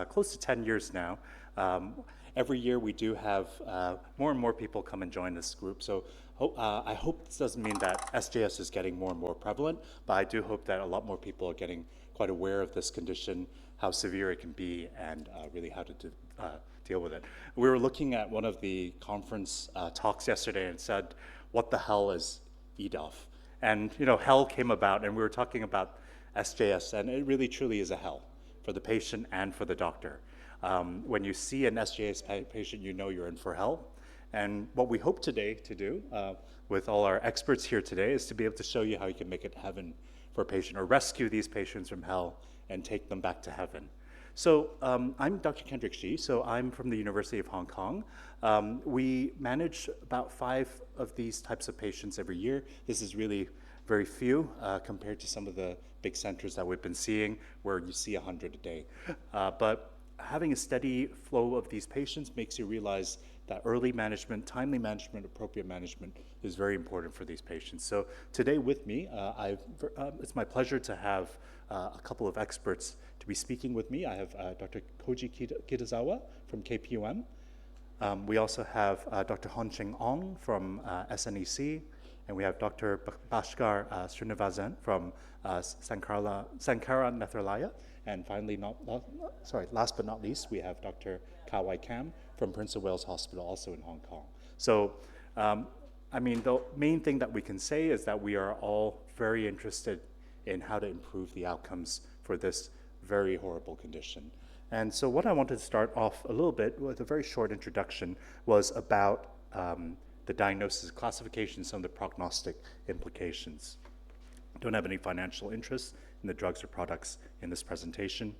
close to 10 years now. Every year we do have more and more people come and join this group. So I hope this doesn't mean that SJS is getting more and more prevalent, but I do hope that a lot more people are getting quite aware of this condition, how severe it can be, and really how to deal with it. We were looking at one of the conference talks yesterday and said, what the hell is EDOF? And hell came about, and we were talking about SJS, and it really truly is a hell for the patient and for the doctor. When you see an SJS patient, you know you're in for hell. And what we hope today to do with all our experts here today is to be able to show you how you can make it heaven for a patient, or rescue these patients from hell and take them back to heaven. So I'm Dr. Kendrick Shi, so I'm from the University of Hong Kong. We manage about 5 of these types of patients every year. This is really very few compared to some of the big centers that we've been seeing where you see 100 a day. But having a steady flow of these patients makes you realize that early management, timely management, appropriate management is very important for these patients. So today with me, it's my pleasure to have a couple of experts to be speaking with me. I have Dr. Koji Kitazawa from KPUM. We also have Dr. Honcheng Ong from SNEC, and we have Dr. Bhaskar Srinivasan from Sankara Nethralaya. And finally, last but not least, we have Dr. Kawai Kam from Prince of Wales Hospital, also in Hong Kong. So, I mean, the main thing that we can say is that we are all very interested in how to improve the outcomes for this very horrible condition. And so what I wanted to start off a little bit with a very short introduction was about the diagnosis, classification, some of the prognostic implications. Don't have any financial interest in the drugs or products in this presentation.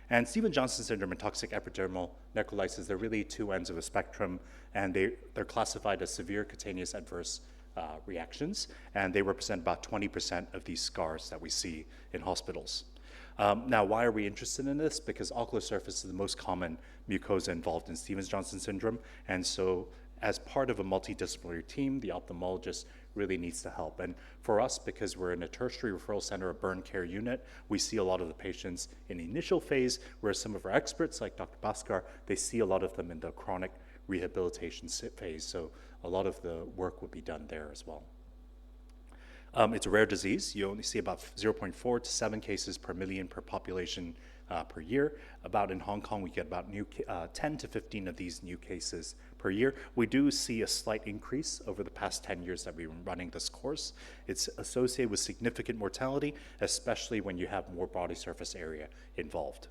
And Stevens-Johnson syndrome and toxic epidermal necrolysis, they're really two ends of a spectrum, and they're classified as severe cutaneous adverse reactions, and they represent about 20% of these scars that we see in hospitals. Now, why are we interested in this? Because ocular surface is the most common mucosa involved in Stevens-Johnson syndrome, and so as part of a multidisciplinary team, the ophthalmologist really needs to help. And for us, because we're in a tertiary referral center, a burn care unit, we see a lot of the patients in the initial phase, whereas some of our experts, like Dr. Bhaskar, they see a lot of them in the chronic rehabilitation phase. So a lot of the work would be done there as well. It's a rare disease. You only see about 0.4 to 7 cases per million per population per year. About in Hong Kong, we get about 10 to 15 of these new cases per year. We do see a slight increase over the past 10 years that we've been running this course. It's associated with significant mortality, especially when you have more body surface area involved.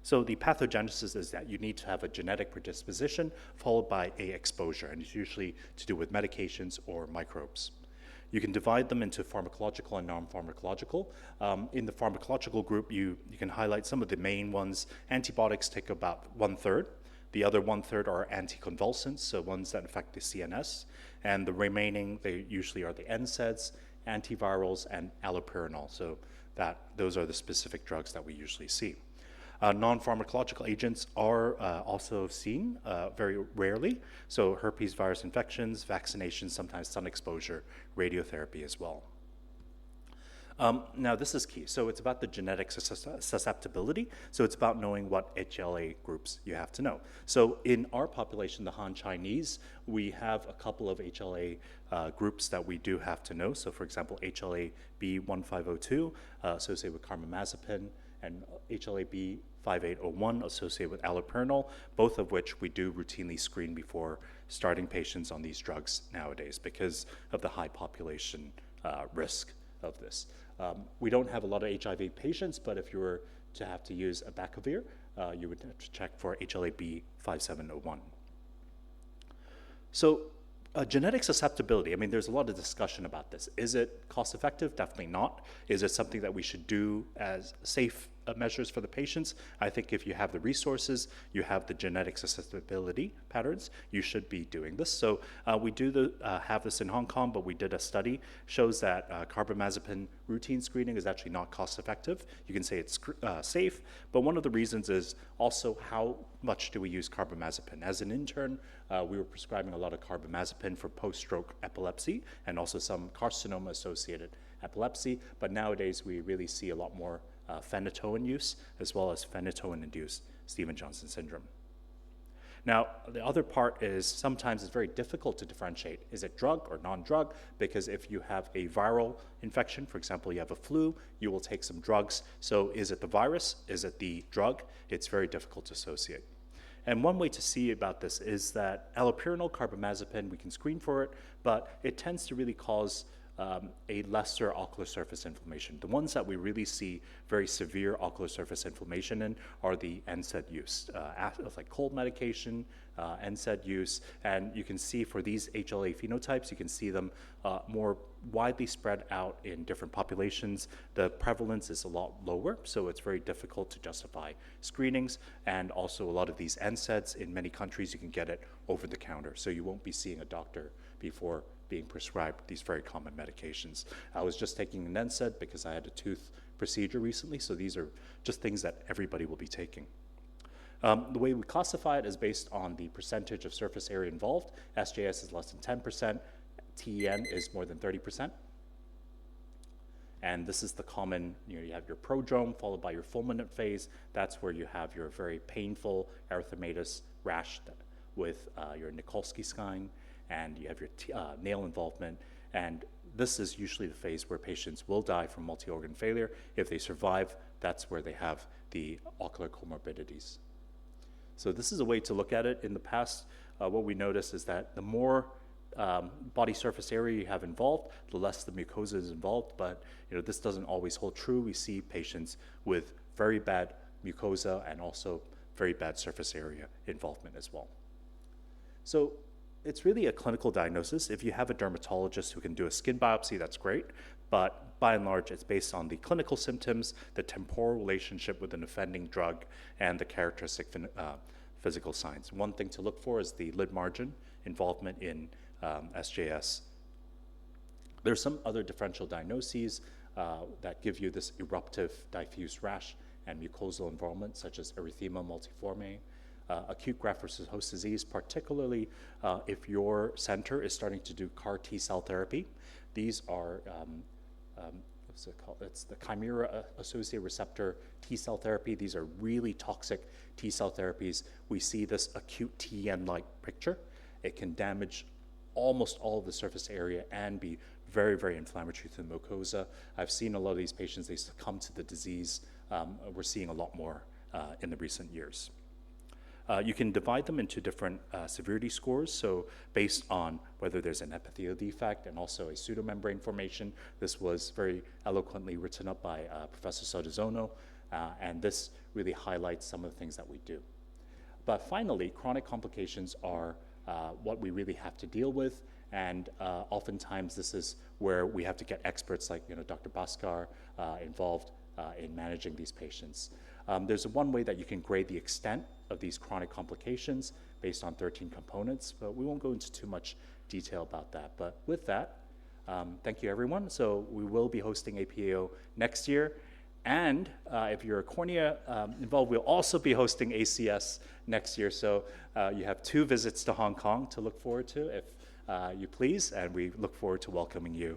So the pathogenesis is that you need to have a genetic predisposition followed by a exposure, and it's usually to do with medications or microbes. You can divide them into pharmacological and non-pharmacological. In the pharmacological group, you can highlight some of the main ones. Antibiotics take about 1/3. The other 1/3 are anticonvulsants, so ones that affect the CNS. And the remaining, they usually are the NSAIDs, antivirals, and allopurinol. So those are the specific drugs that we usually see. Non-pharmacological agents are also seen very rarely. So herpes virus infections, vaccinations, sometimes sun exposure, radiotherapy as well. Now this is key. So it's about the genetic susceptibility. So it's about knowing what HLA groups you have to know. So in our population, the Han Chinese, we have a couple of HLA groups that we do have to know. So for example, HLA-B1502 associated with carbamazepine, and HLA-B5801 associated with allopurinol, both of which we do routinely screen before starting patients on these drugs nowadays because of the high population risk of this. We don't have a lot of HIV patients, but if you were to have to use abacavir, you would have to check for HLA-B5701. So genetic susceptibility, I mean, there's a lot of discussion about this. Is it cost effective? Definitely not. Is it something that we should do as safe measures for the patients? I think if you have the resources, you have the genetic susceptibility patterns, you should be doing this. So we do have this in Hong Kong, but we did a study, shows that carbamazepine routine screening is actually not cost effective. You can say it's safe, but one of the reasons is also how much do we use carbamazepine. As an intern, we were prescribing a lot of carbamazepine for post-stroke epilepsy and also some carcinoma-associated epilepsy, but nowadays we really see a lot more phenytoin use, as well as phenytoin-induced Stevens-Johnson syndrome. Now, the other part is sometimes it's very difficult to differentiate. Is it drug or non-drug? Because if you have a viral infection, for example, you have a flu, you will take some drugs. So is it the virus? Is it the drug? It's very difficult to associate. And one way to see about this is that allopurinol, carbamazepine, we can screen for it, but it tends to really cause a lesser ocular surface inflammation. The ones that we really see very severe ocular surface inflammation in are the NSAID use, like cold medication, NSAID use, and you can see for these HLA phenotypes, you can see them more widely spread out in different populations. The prevalence is a lot lower, so it's very difficult to justify screenings, and also a lot of these NSAIDs in many countries, you can get it over the counter, so you won't be seeing a doctor before being prescribed these very common medications. I was just taking an NSAID because I had a tooth procedure recently, so these are just things that everybody will be taking. The way we classify it is based on the percentage of surface area involved. SJS is less than 10%, TEN is more than 30%. And this is the common, you have your prodrome followed by your fulminant phase. That's where you have your very painful erythematous rash with your Nikolsky skein, and you have your nail involvement, and this is usually the phase where patients will die from multi-organ failure. If they survive, that's where they have the ocular comorbidities. So this is a way to look at it. In the past, what we notice is that the more body surface area you have involved, the less the mucosa is involved, but this doesn't always hold true. We see patients with very bad mucosa and also very bad surface area involvement as well. So it's really a clinical diagnosis. If you have a dermatologist who can do a skin biopsy, that's great, but by and large, it's based on the clinical symptoms, the temporal relationship with an offending drug, and the characteristic physical signs. One thing to look for is the lid margin involvement in SJS. There's some other differential diagnoses that give you this eruptive diffuse rash and mucosal involvement, such as erythema multiforme, acute graft-versus-host disease, particularly if your center is starting to do CAR T-cell therapy. These are, what's it called? It's the chimera-associated receptor T-cell therapy. These are really toxic T-cell therapies. We see this acute TN-like picture. It can damage almost all of the surface area and be very, very inflammatory to the mucosa. I've seen a lot of these patients, they succumb to the disease. We're seeing a lot more in the recent years. You can divide them into different severity scores, so based on whether there's an epithelial defect and also a pseudomembrane formation. This was very eloquently written up by Professor Sotozono, and this really highlights some of the things that we do. But finally, chronic complications are what we really have to deal with, and oftentimes this is where we have to get experts like Dr. Bhaskar involved in managing these patients. There's one way that you can grade the extent of these chronic complications based on 13 components, but we won't go into too much detail about that. But with that, thank you everyone. So we will be hosting APAO next year, and if you're a cornea involved, we'll also be hosting ACS next year. So you have 2 visits to Hong Kong to look forward to, if you please, and we look forward to welcoming you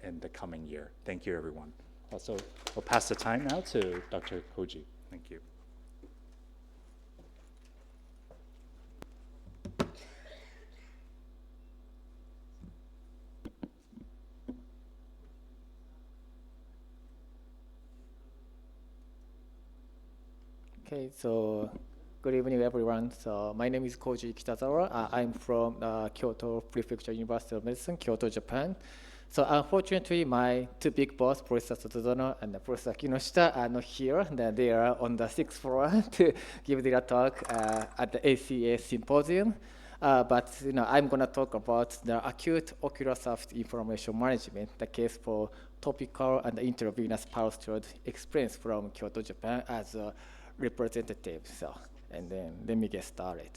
in the coming year. Thank you everyone. Also, we'll pass the time now to Dr. Koji. Thank you. Okay, so good evening, everyone. So my name is Koji Kitazawa. I'm from Kyoto Prefecture University of Medicine, Kyoto, Japan. So unfortunately, my 2 big boss, Professor Sotozono and Professor Kinoshita, are not here. They are on the 6th floor to give their talk at the ACA symposium. But I'm going to talk about the acute ocular surface inflammation management, the case for topical and intravenous pulsed experience from Kyoto, Japan, as a representative. So, and then let me get started.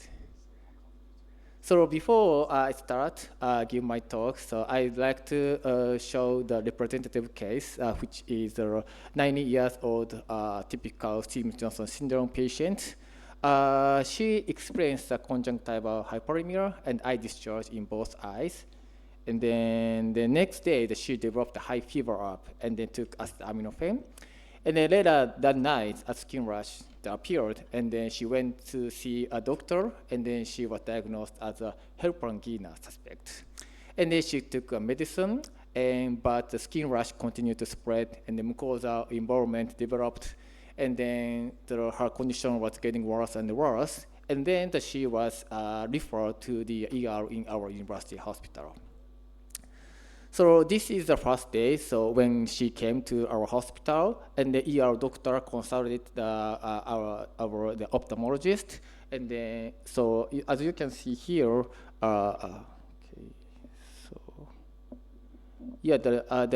So before I start give my talk, so I'd like to show the representative case, which is a 90 years old typical Stevens-Johnson syndrome patient. She experienced a conjunctival hyperemia and eye discharge in both eyes. And then the next day, she developed a high fever up and then took acetaminophen. And then later that night, a skin rash appeared, and then she went to see a doctor, and then she was diagnosed as a herpes angina suspect. And then she took a medicine, but the skin rash continued to spread, and the mucosal involvement developed, and then her condition was getting worse and worse, and then she was referred to the ER in our university hospital. So this is the first day. So when she came to our hospital, and the ER doctor consulted the ophthalmologist, and then so as you can see here, okay, so yeah,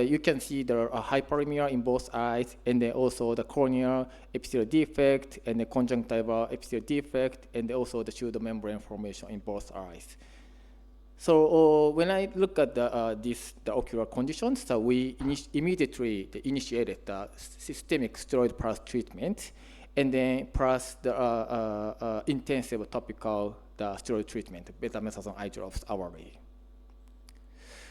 you can see the hyperemia in both eyes, and then also the corneal epithelial defect, and the conjunctival epithelial defect, and also the pseudomembrane formation in both eyes. So when I look at the ocular conditions, so we immediately initiated the systemic steroid plus treatment, and then plus the intensive topical steroid treatment, betamethasone eye drops hourly.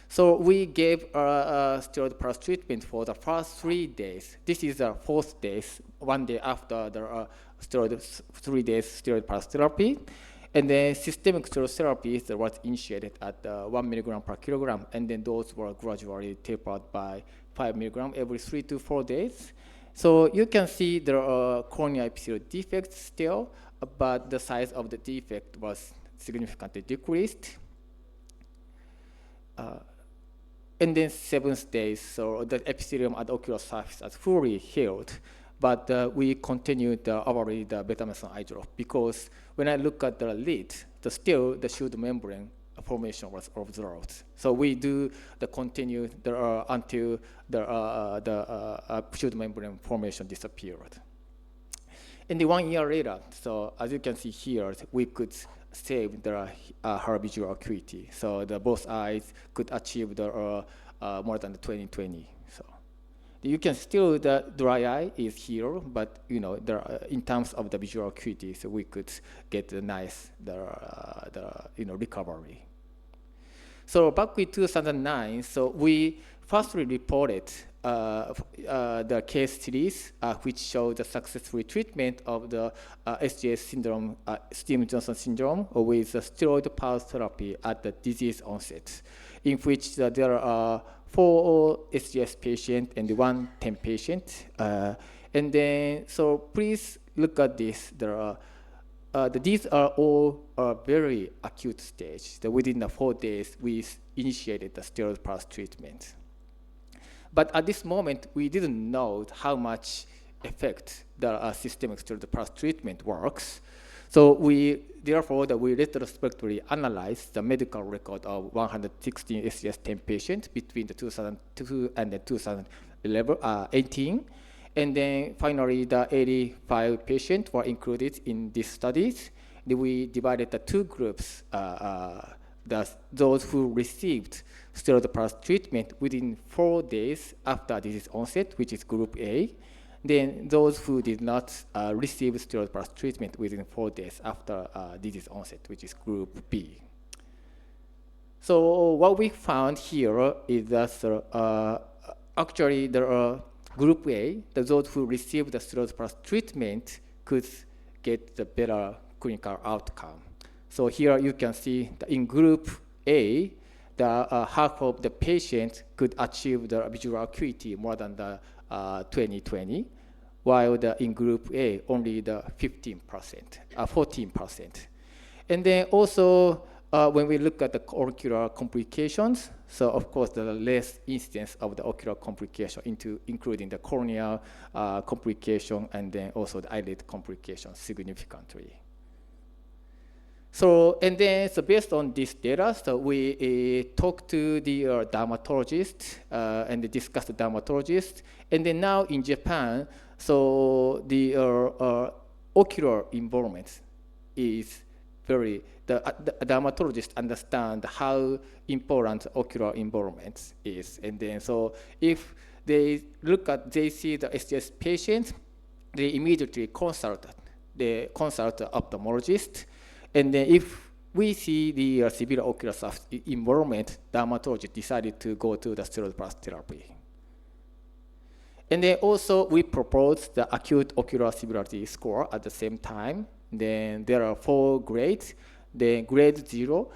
So we gave steroid plus treatment for the first 3 days. This is the 4th day, 1 day after the 3 days steroid plus therapy. And then systemic steroid therapy was initiated at 1 milligram per kilogram, and then those were gradually tapered by 5 milligram every 3 to 4 days. So you can see there are corneal epithelial defects still, but the size of the defect was significantly decreased. And then 7th day, so the epithelium at the ocular surface is fully healed. But we continued hourly the betamethasone eye drop, because when I look at the lid, still the pseudomembrane formation was observed. So we do the continued until the pseudomembrane formation disappeared. And then 1 year later, so as you can see here, we could save her visual acuity. So both eyes could achieve more than the 20/20. You can still, the dry eye is here, but in terms of the visual acuity, so we could get a nice recovery. So back in 2009, so we firstly reported the case series which showed the successful treatment of the SJS syndrome, Stevens-Johnson syndrome, with steroid pulse therapy at the disease onset, in which there are 4 SJS patients and 1 TEM patient. And then, so please look at this. These are all very acute stage. Within the 4 days, we initiated the steroid plus treatment. But at this moment, we didn't know how much effect the systemic steroid plus treatment works. So therefore, we retrospectively analyzed the medical record of 116 SJS-10 patients between the 2002 and the 2018. And then finally, the 85 patients were included in these studies. We divided the 2 groups, those who received steroid plus treatment within 4 days after disease onset, which is group A. Then those who did not receive steroid plus treatment within 4 days after disease onset, which is group B. So what we found here is that actually there are group A, those who received the steroid plus treatment could get the better clinical outcome. So here you can see that in group A, half of the patients could achieve the visual acuity more than the 20/20, while in group A, only the 14%. And then also, when we look at the ocular complications, so of course, the less incidence of the ocular complication, including the corneal complication, and then also the eyelid complications significantly. So, and then, so based on this data, so we talked to the dermatologist and discussed the dermatologist. And then now in Japan, so the ocular involvement is the dermatologists understand how important ocular involvement is. And then, so if they see the SJS patient, they immediately consult the ophthalmologist. And then if we see the severe ocular surface involvement, dermatologist decided to go to the steroid plus therapy. And then also we propose the acute ocular severity score at the same time. Then there are 4 grades. Then grade 0,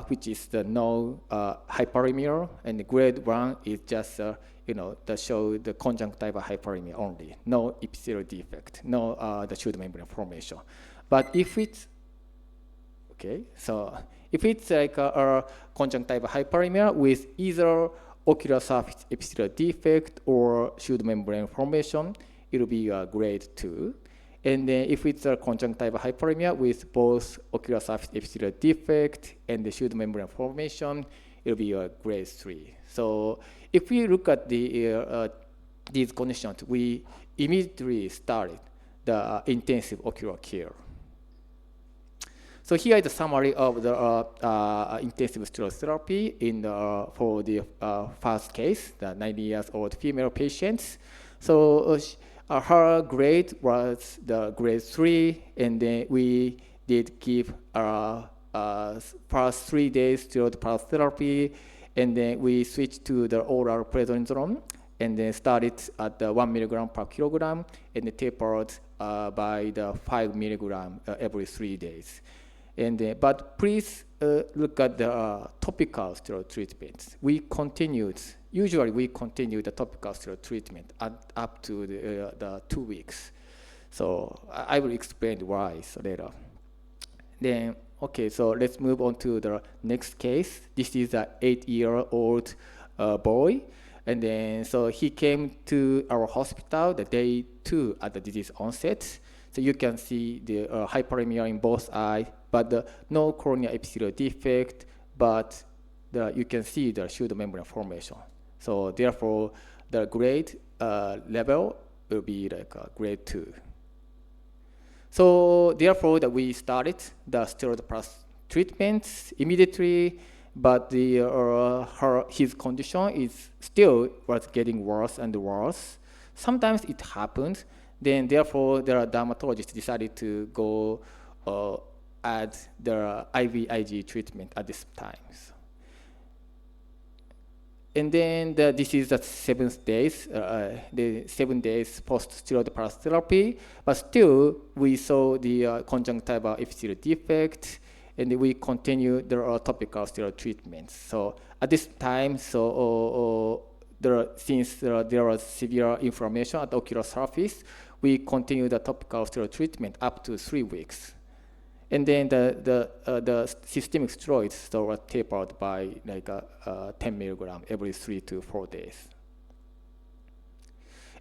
which is the no hyperemia, and grade 1 is just that show the conjunctival hyperemia only, no epithelial defect, no the pseudomembrane formation. But if it's if it's like a conjunctival hyperemia with either ocular surface epithelial defect or pseudomembrane formation, it will be a grade 2. And then if it's a conjunctival hyperemia with both ocular surface epithelial defect and the pseudomembrane formation, it will be a grade 3. So if we look at these conditions, we immediately started the intensive ocular care. So here is the summary of the intensive steroid therapy for the first case, the 90 years old female patient. So her grade was the grade 3, and then we did give first 3 days steroid plus therapy, and then we switched to the oral prednisone, and then started at the 1 milligram per kilogram, and tapered by the 5 milligram every 3 days. And but please look at the topical steroid treatments. Usually we continue the topical steroid treatment up to the 2 weeks. So I will explain why later. Then, so let's move on to the next case. This is an 8-year-old boy. And then, so he came to our hospital the day 2 at the disease onset. So you can see the hyperemia in both eyes, but no corneal epithelial defect, but you can see the pseudomembrane formation. So therefore, the grade level will be like a grade 2. So therefore, that we started the steroid plus treatments immediately, but his condition was getting worse and worse. Sometimes it happens. Then therefore, the dermatologist decided to go add the IVIG treatment at this time. And then this is the 7th days, the 7 days post-steroid plus therapy, but still we saw the conjunctival epithelial defect, and we continue the topical steroid treatments. So at this time, since there was severe inflammation at the ocular surface, we continue the topical steroid treatment up to 3 weeks. And then the systemic steroids were tapered by like 10 milligram every 3 to 4 days.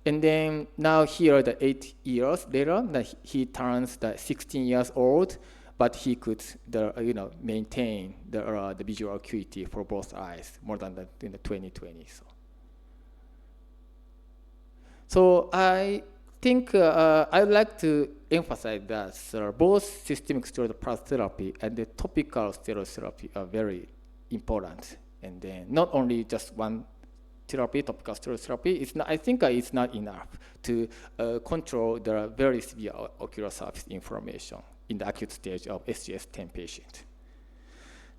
And then now here, the 8 years later, he turns 16 years old, but he could maintain the visual acuity for both eyes more than in the 2020. So I think I'd like to emphasize that both systemic steroid plus therapy and the topical steroid therapy are very important. And then not only just one therapy, topical steroid therapy, I think it's not enough to control the very severe ocular surface inflammation in the acute stage of SGS-10 patient.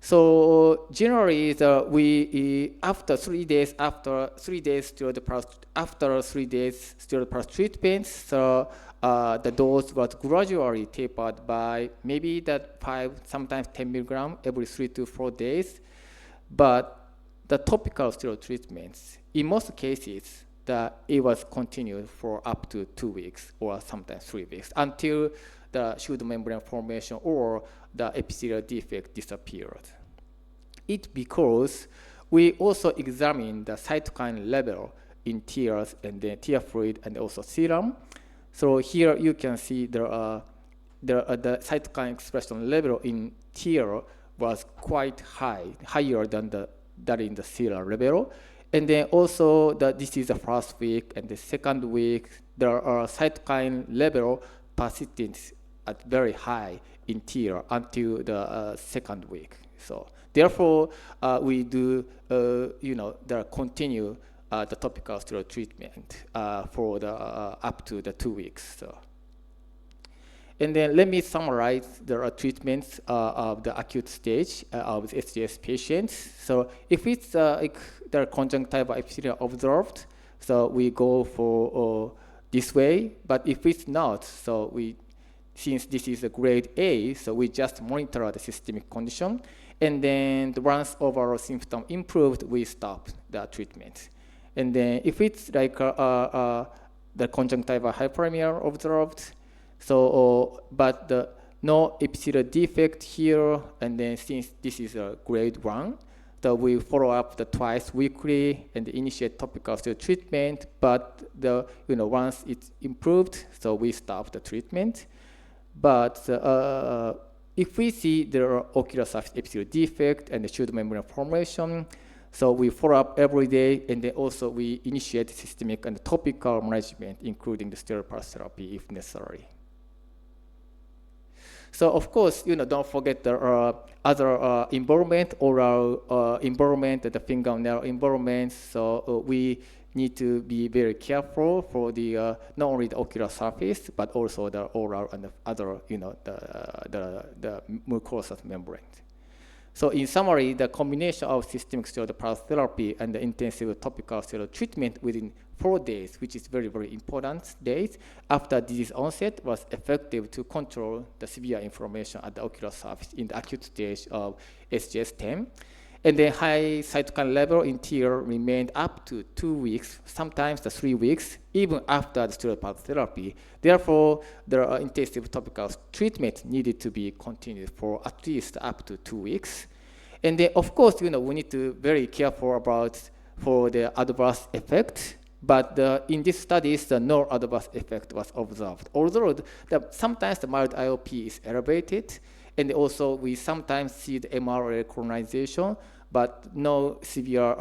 So generally, after 3 days steroid plus treatments, the dose was gradually tapered by maybe 5, sometimes 10 milligram every 3 to 4 days. But the topical steroid treatments, in most cases, it was continued for up to 2 weeks or sometimes 3 weeks until the pseudomembrane formation or the epithelial defect disappeared. It's because we also examined the cytokine level in tears and then tear fluid and also serum. So here you can see the cytokine expression level in tear was quite high, higher than that in the serum level. And then also this is the first week, and the second week there are cytokine level persistent at very high in tear until the second week. So therefore, we do continue the topical steroid treatment for up to the 2 weeks. So. And then let me summarize the treatments of the acute stage of SGS patients. So if it's the conjunctival epithelium observed, so we go for this way. But if it's not, so since this is a grade A, so we just monitor the systemic condition. And then once overall symptom improved, we stop the treatment. And then if it's like the conjunctival hyperemia observed, so but no epithelial defect here, and then since this is a grade 1, so we follow up twice weekly and initiate topical steroid treatment. But once it's improved, so we stop the treatment. But if we see there are ocular surface epithelial defect and the pseudomembrane formation, so we follow up every day, and then also we initiate systemic and topical management, including the steroid pulse therapy if necessary. So of course, don't forget the other involvement, oral involvement, the fingernail involvement. So we need to be very careful for the not only the ocular surface, but also the oral and the other, the mucosal membrane. So in summary, the combination of systemic steroid pulse therapy and the intensive topical steroid treatment within 4 days, which is very, very important days, after disease onset was effective to control the severe inflammation at the ocular surface in the acute stage of SJS-10. And the high cytokine level in tear remained up to 2 weeks, sometimes 3 weeks, even after the steroid pulse therapy. Therefore, the intensive topical treatment needed to be continued for at least up to 2 weeks. And then, of course, we need to be very careful about for the adverse effect. But in these studies, no adverse effect was observed. Although sometimes the mild IOP is elevated, and also we sometimes see the MRA colonization, but no severe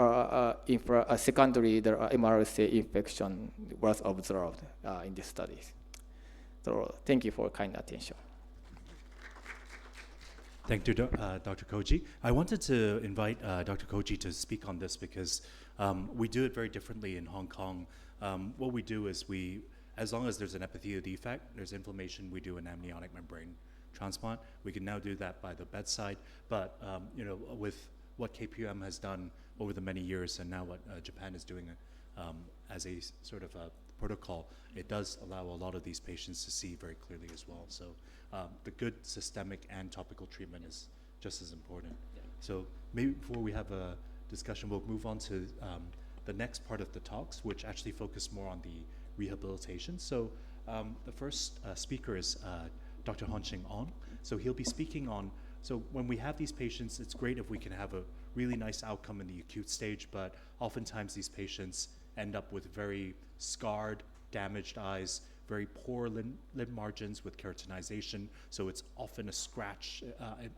secondary MRSA infection was observed in these studies. So thank you for kind attention. Thank you, Dr. Koji. I wanted to invite Dr. Koji to speak on this because we do it very differently in Hong Kong. What we do is as long as there's an epithelial defect, there's inflammation, we do an amniotic membrane transplant. We can now do that by the bedside, but with what KPM has done over the many years and now what Japan is doing as a sort of a protocol, it does allow a lot of these patients to see very clearly as well. So the good systemic and topical treatment is just as important. Yeah. So maybe before we have a discussion, we'll move on to the next part of the talks, which actually focus more on the rehabilitation. So the first speaker is Dr. Hon-Ching Ong. So he'll be speaking on, so when we have these patients, it's great if we can have a really nice outcome in the acute stage, but oftentimes these patients end up with very scarred, damaged eyes, very poor lid margins with keratinization. So it's often a scratch.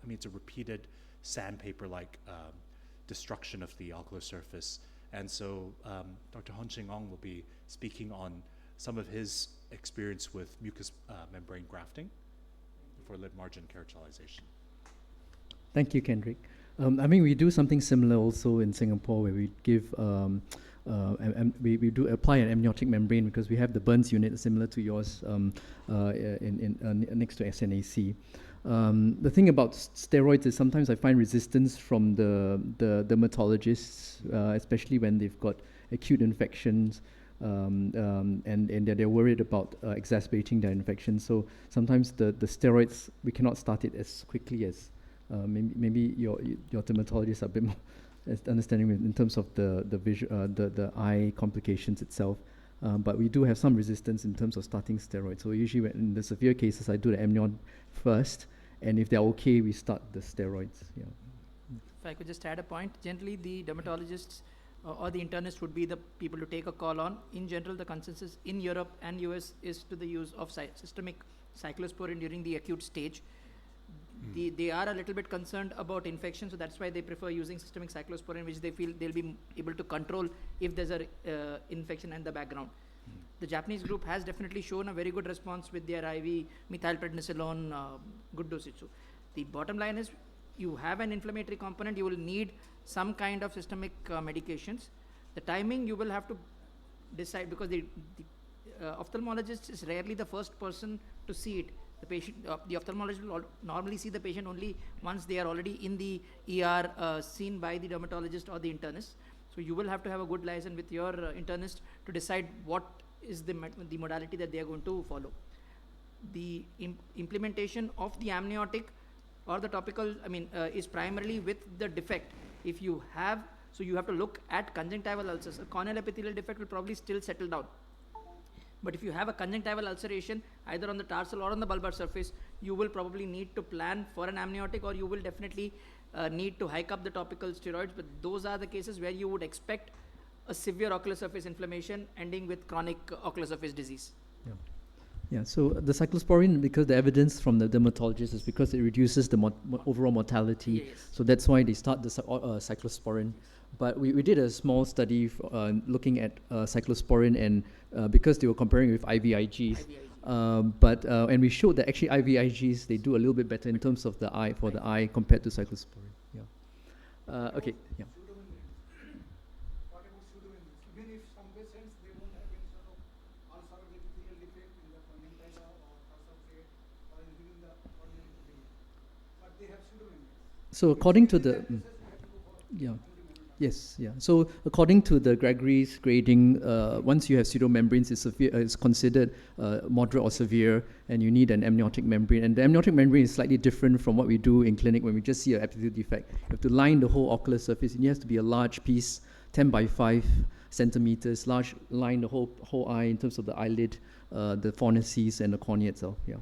It's a repeated sandpaper-like destruction of the ocular surface. And so Dr. Hon-Ching Ong will be speaking on some of his experience with mucous membrane grafting for lid margin keratinization. Thank you, Kendrick. We do something similar also in Singapore where we give, we do apply an amniotic membrane because we have the Burns unit similar to yours next to SNAC. The thing about steroids is sometimes I find resistance from the dermatologists, especially when they've got acute infections and they're worried about exacerbating their infection. So sometimes the steroids, we cannot start it as quickly as maybe your dermatologists are a bit more understanding in terms of the eye complications itself. But we do have some resistance in terms of starting steroids. So usually in the severe cases, I do the amnion first, and if they're okay, we start the steroids. Yeah. If I could just add a point, generally the dermatologists or the internist would be the people to take a call on. In general, the consensus in Europe and US is to the use of systemic cyclosporin during the acute stage. They are a little bit concerned about infection, so that's why they prefer using systemic cyclosporin, which they feel they'll be able to control if there's a infection in the background. The Japanese group has definitely shown a very good response with their IV methylprednisolone good dosage. So the bottom line is, you have an inflammatory component, you will need some kind of systemic medications. The timing you will have to decide, because the ophthalmologist is rarely the first person to see it. The patient, the ophthalmologist will normally see the patient only once they are already in the ER, seen by the dermatologist or the internist. So you will have to have a good liaison with your internist to decide what is the modality that they are going to follow. The implementation of the amniotic or the topical, is primarily with the defect. If you have, so you have to look at conjunctival ulcers. A corneal epithelial defect will probably still settle down. But if you have a conjunctival ulceration, either on the tarsal or on the bulbar surface, you will probably need to plan for an amniotic, or you will definitely need to hike up the topical steroids. But those are the cases where you would expect a severe ocular surface inflammation ending with chronic ocular surface disease. Yeah, so the cyclosporine, because the evidence from the dermatologist is because it reduces the overall mortality. Yes. So that's why they start the cyclosporine. But we did a small study looking at cyclosporine, and because they were comparing with IVIGs. And we showed that actually IVIGs, they do a little bit better in terms of the eye, for the eye, compared to cyclosporine. Yeah. Okay, yeah. What about pseudomembranes? Even if some patients, they won't have any sort of ulcerative epithelial defect in the conjunctiva or tarsal plate or anything in the corneal epithelium, but they have pseudomembranes. So according to the... yeah. Yes, yeah. So according to the Gregory's grading, once you have pseudomembranes, it's considered moderate or severe, and you need an amniotic membrane. And the amniotic membrane is slightly different from what we do in clinic when we just see an epithelial defect. You have to line the whole ocular surface, and it has to be a large piece, 10 by 5 centimeters, large, line the whole eye in terms of the eyelid, the fornices, and the cornea itself. Yeah.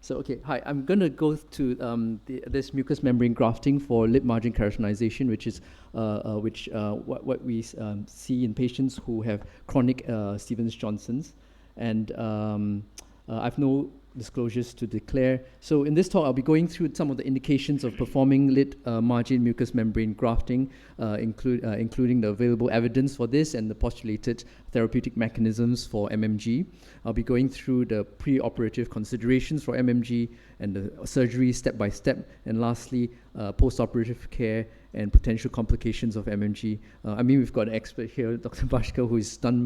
So, okay, hi, I'm going to go to this mucous membrane grafting for lid margin keratinization, which is what we see in patients who have chronic Stevens-Johnson's. And I have no disclosures to declare. So in this talk, I'll be going through some of the indications of performing lid margin mucous membrane grafting, including the available evidence for this and the postulated therapeutic mechanisms for MMG. I'll be going through the pre-operative considerations for MMG and the surgery step by step, and lastly, post-operative care and potential complications of MMG. We've got an expert here, Dr. Bashkar, who has done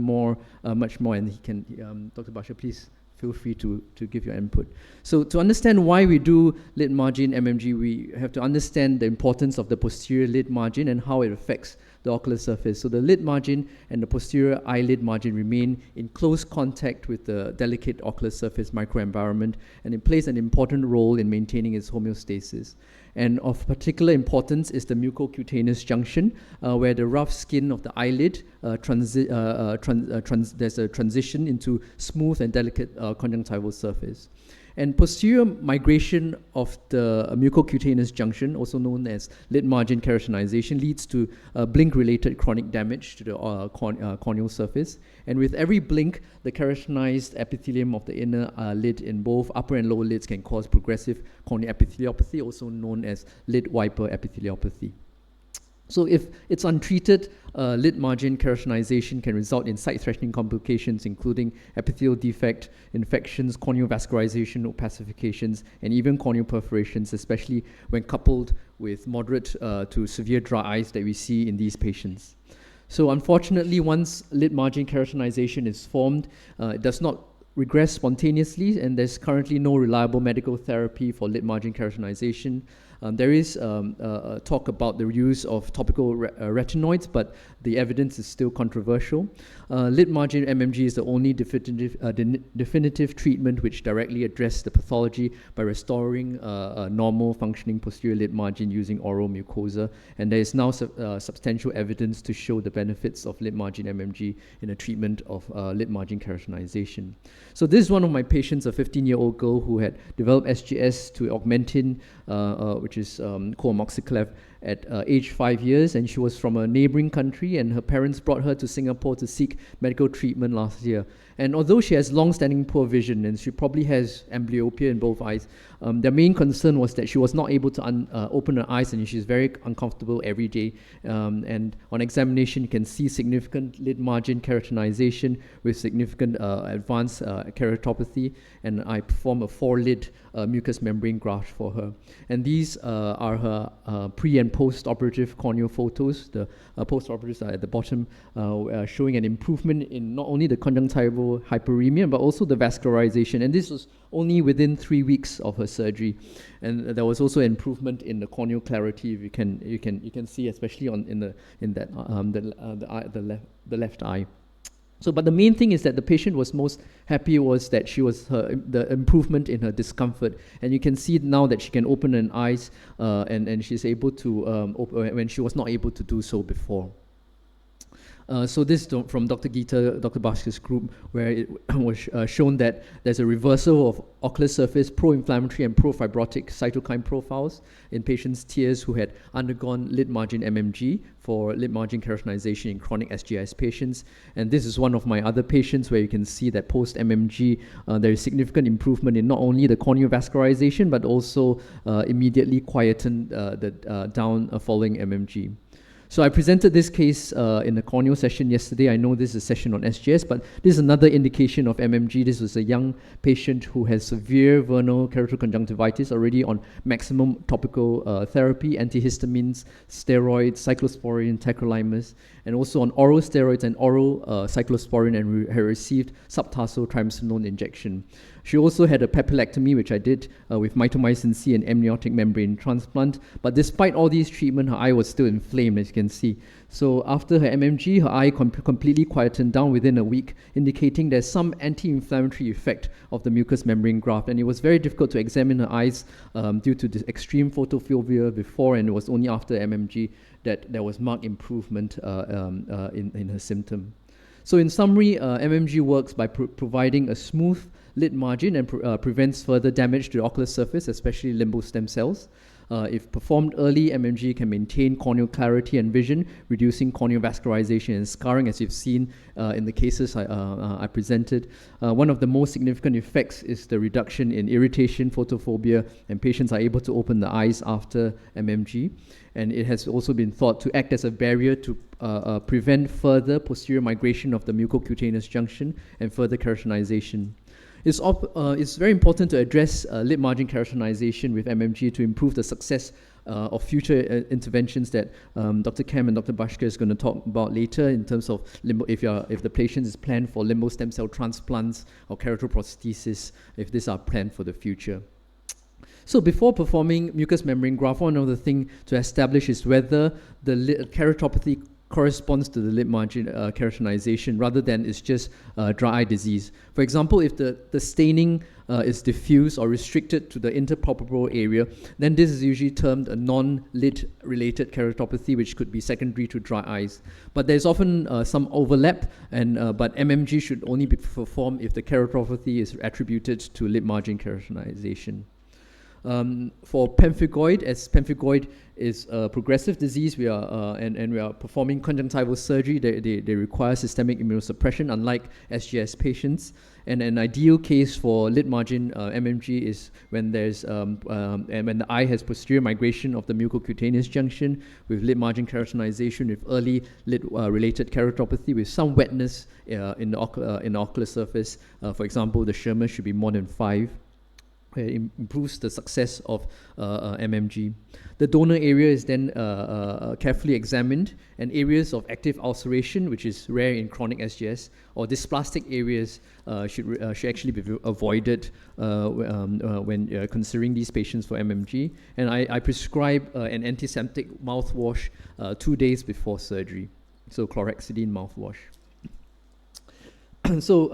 much more, and he can, Dr. Bashkar, please feel free to give your input. So to understand why we do lid margin MMG, we have to understand the importance of the posterior lid margin and how it affects the ocular surface. So the lid margin and the posterior eyelid margin remain in close contact with the delicate ocular surface microenvironment, and it plays an important role in maintaining its homeostasis. And of particular importance is the mucocutaneous junction, where the rough skin of the eyelid, there's a transition into smooth and delicate conjunctival surface. And posterior migration of the mucocutaneous junction, also known as lid margin keratinization, leads to blink-related chronic damage to the corneal surface. And with every blink, the keratinized epithelium of the inner lid in both upper and lower lids can cause progressive corneal epitheliopathy, also known as lid wiper epitheliopathy. So if it's untreated, lid margin keratinization can result in sight-threatening complications, including epithelial defect, infections, corneal vascularization, opacifications, and even corneal perforations, especially when coupled with moderate to severe dry eyes that we see in these patients. So unfortunately, once lid margin keratinization is formed, it does not regress spontaneously, and there's currently no reliable medical therapy for lid margin keratinization. There is talk about the use of topical retinoids, but the evidence is still controversial. Lid margin MMG is the only definitive treatment which directly addresses the pathology by restoring a normal functioning posterior lid margin using oral mucosa, and there is now substantial evidence to show the benefits of lid margin MMG in the treatment of lid margin keratinization. So this is one of my patients, a 15-year-old girl who had developed SGS to augmentin, which is co-amoxiclav, at age 5 years, and she was from a neighboring country, and her parents brought her to Singapore to seek medical treatment last year. And although she has long-standing poor vision, and she probably has amblyopia in both eyes, their main concern was that she was not able to open her eyes, and she's very uncomfortable every day. And on examination, you can see significant lid margin keratinization with significant advanced keratopathy, and I perform a 4-lid mucous membrane graft for her. And these are her pre and post-operative corneal photos. The post-operatives are at the bottom, showing an improvement in not only the conjunctival hyperemia, but also the vascularization. And this was only within 3 weeks of her surgery. And there was also improvement in the corneal clarity. You can see, especially the left eye. So, but the main thing is that the patient was most happy was that the improvement in her discomfort, and you can see now that she can open her eyes, and she's able to open when she was not able to do so before. So this is from Dr. Gita, Dr. Bhaskara's group, where it was shown that there's a reversal of ocular surface pro-inflammatory and pro-fibrotic cytokine profiles in patients' tears who had undergone lid margin MMG for lid margin keratinization in chronic SGIS patients. And this is one of my other patients where you can see that post-MMG, there is significant improvement in not only the corneal vascularization, but also immediately quietened down following MMG. So I presented this case in the corneal session yesterday. I know this is a session on SGS, but this is another indication of MMG. This was a young patient who has severe vernal keratoconjunctivitis, already on maximum topical therapy, antihistamines, steroids, cyclosporine, tacrolimus, and also on oral steroids and oral cyclosporine, and had received subtarsal triamcinolone injection. She also had a papillectomy, which I did with mitomycin C and amniotic membrane transplant. But despite all these treatment, her eye was still inflamed, as you can see. So after her MMG, her eye completely quietened down within a week, indicating there's some anti-inflammatory effect of the mucous membrane graft. And it was very difficult to examine her eyes due to the extreme photophobia before, and it was only after MMG that there was marked improvement in her symptom. So in summary, MMG works by providing a smooth lid margin and prevents further damage to the ocular surface, especially limbo stem cells. If performed early, MMG can maintain corneal clarity and vision, reducing corneal vascularization and scarring, as you've seen in the cases I presented. One of the most significant effects is the reduction in irritation, photophobia, and patients are able to open the eyes after MMG. And it has also been thought to act as a barrier to prevent further posterior migration of the mucocutaneous junction and further keratinization. It's very important to address lid margin keratinization with MMG to improve the success of future interventions that Dr. Kem and Dr. Bhaskar is going to talk about later in terms of if the patient is planned for limbo stem cell transplants or keratoprosthesis, if these are planned for the future. So before performing mucous membrane graft, one other thing to establish is whether the keratopathy corresponds to the lid margin keratinization rather than it's just dry eye disease. For example, if the staining is diffuse or restricted to the interpalpebral area, then this is usually termed a non-lid related keratopathy, which could be secondary to dry eyes. But there's often some overlap, but MMG should only be performed if the keratopathy is attributed to lid margin keratinization. For pemphigoid, as pemphigoid is a progressive disease, we are performing conjunctival surgery. They require systemic immunosuppression, unlike SGS patients. And an ideal case for lid margin MMG is when there's and when the eye has posterior migration of the mucocutaneous junction with lid margin keratinization with early lid related keratopathy with some wetness in the ocular surface. For example, the Schirmer should be more than 5. It improves the success of MMG. The donor area is then carefully examined, and areas of active ulceration, which is rare in chronic SGS, or dysplastic areas should actually be avoided when considering these patients for MMG. And I prescribe an antiseptic mouthwash 2 days before surgery, so chlorhexidine mouthwash. So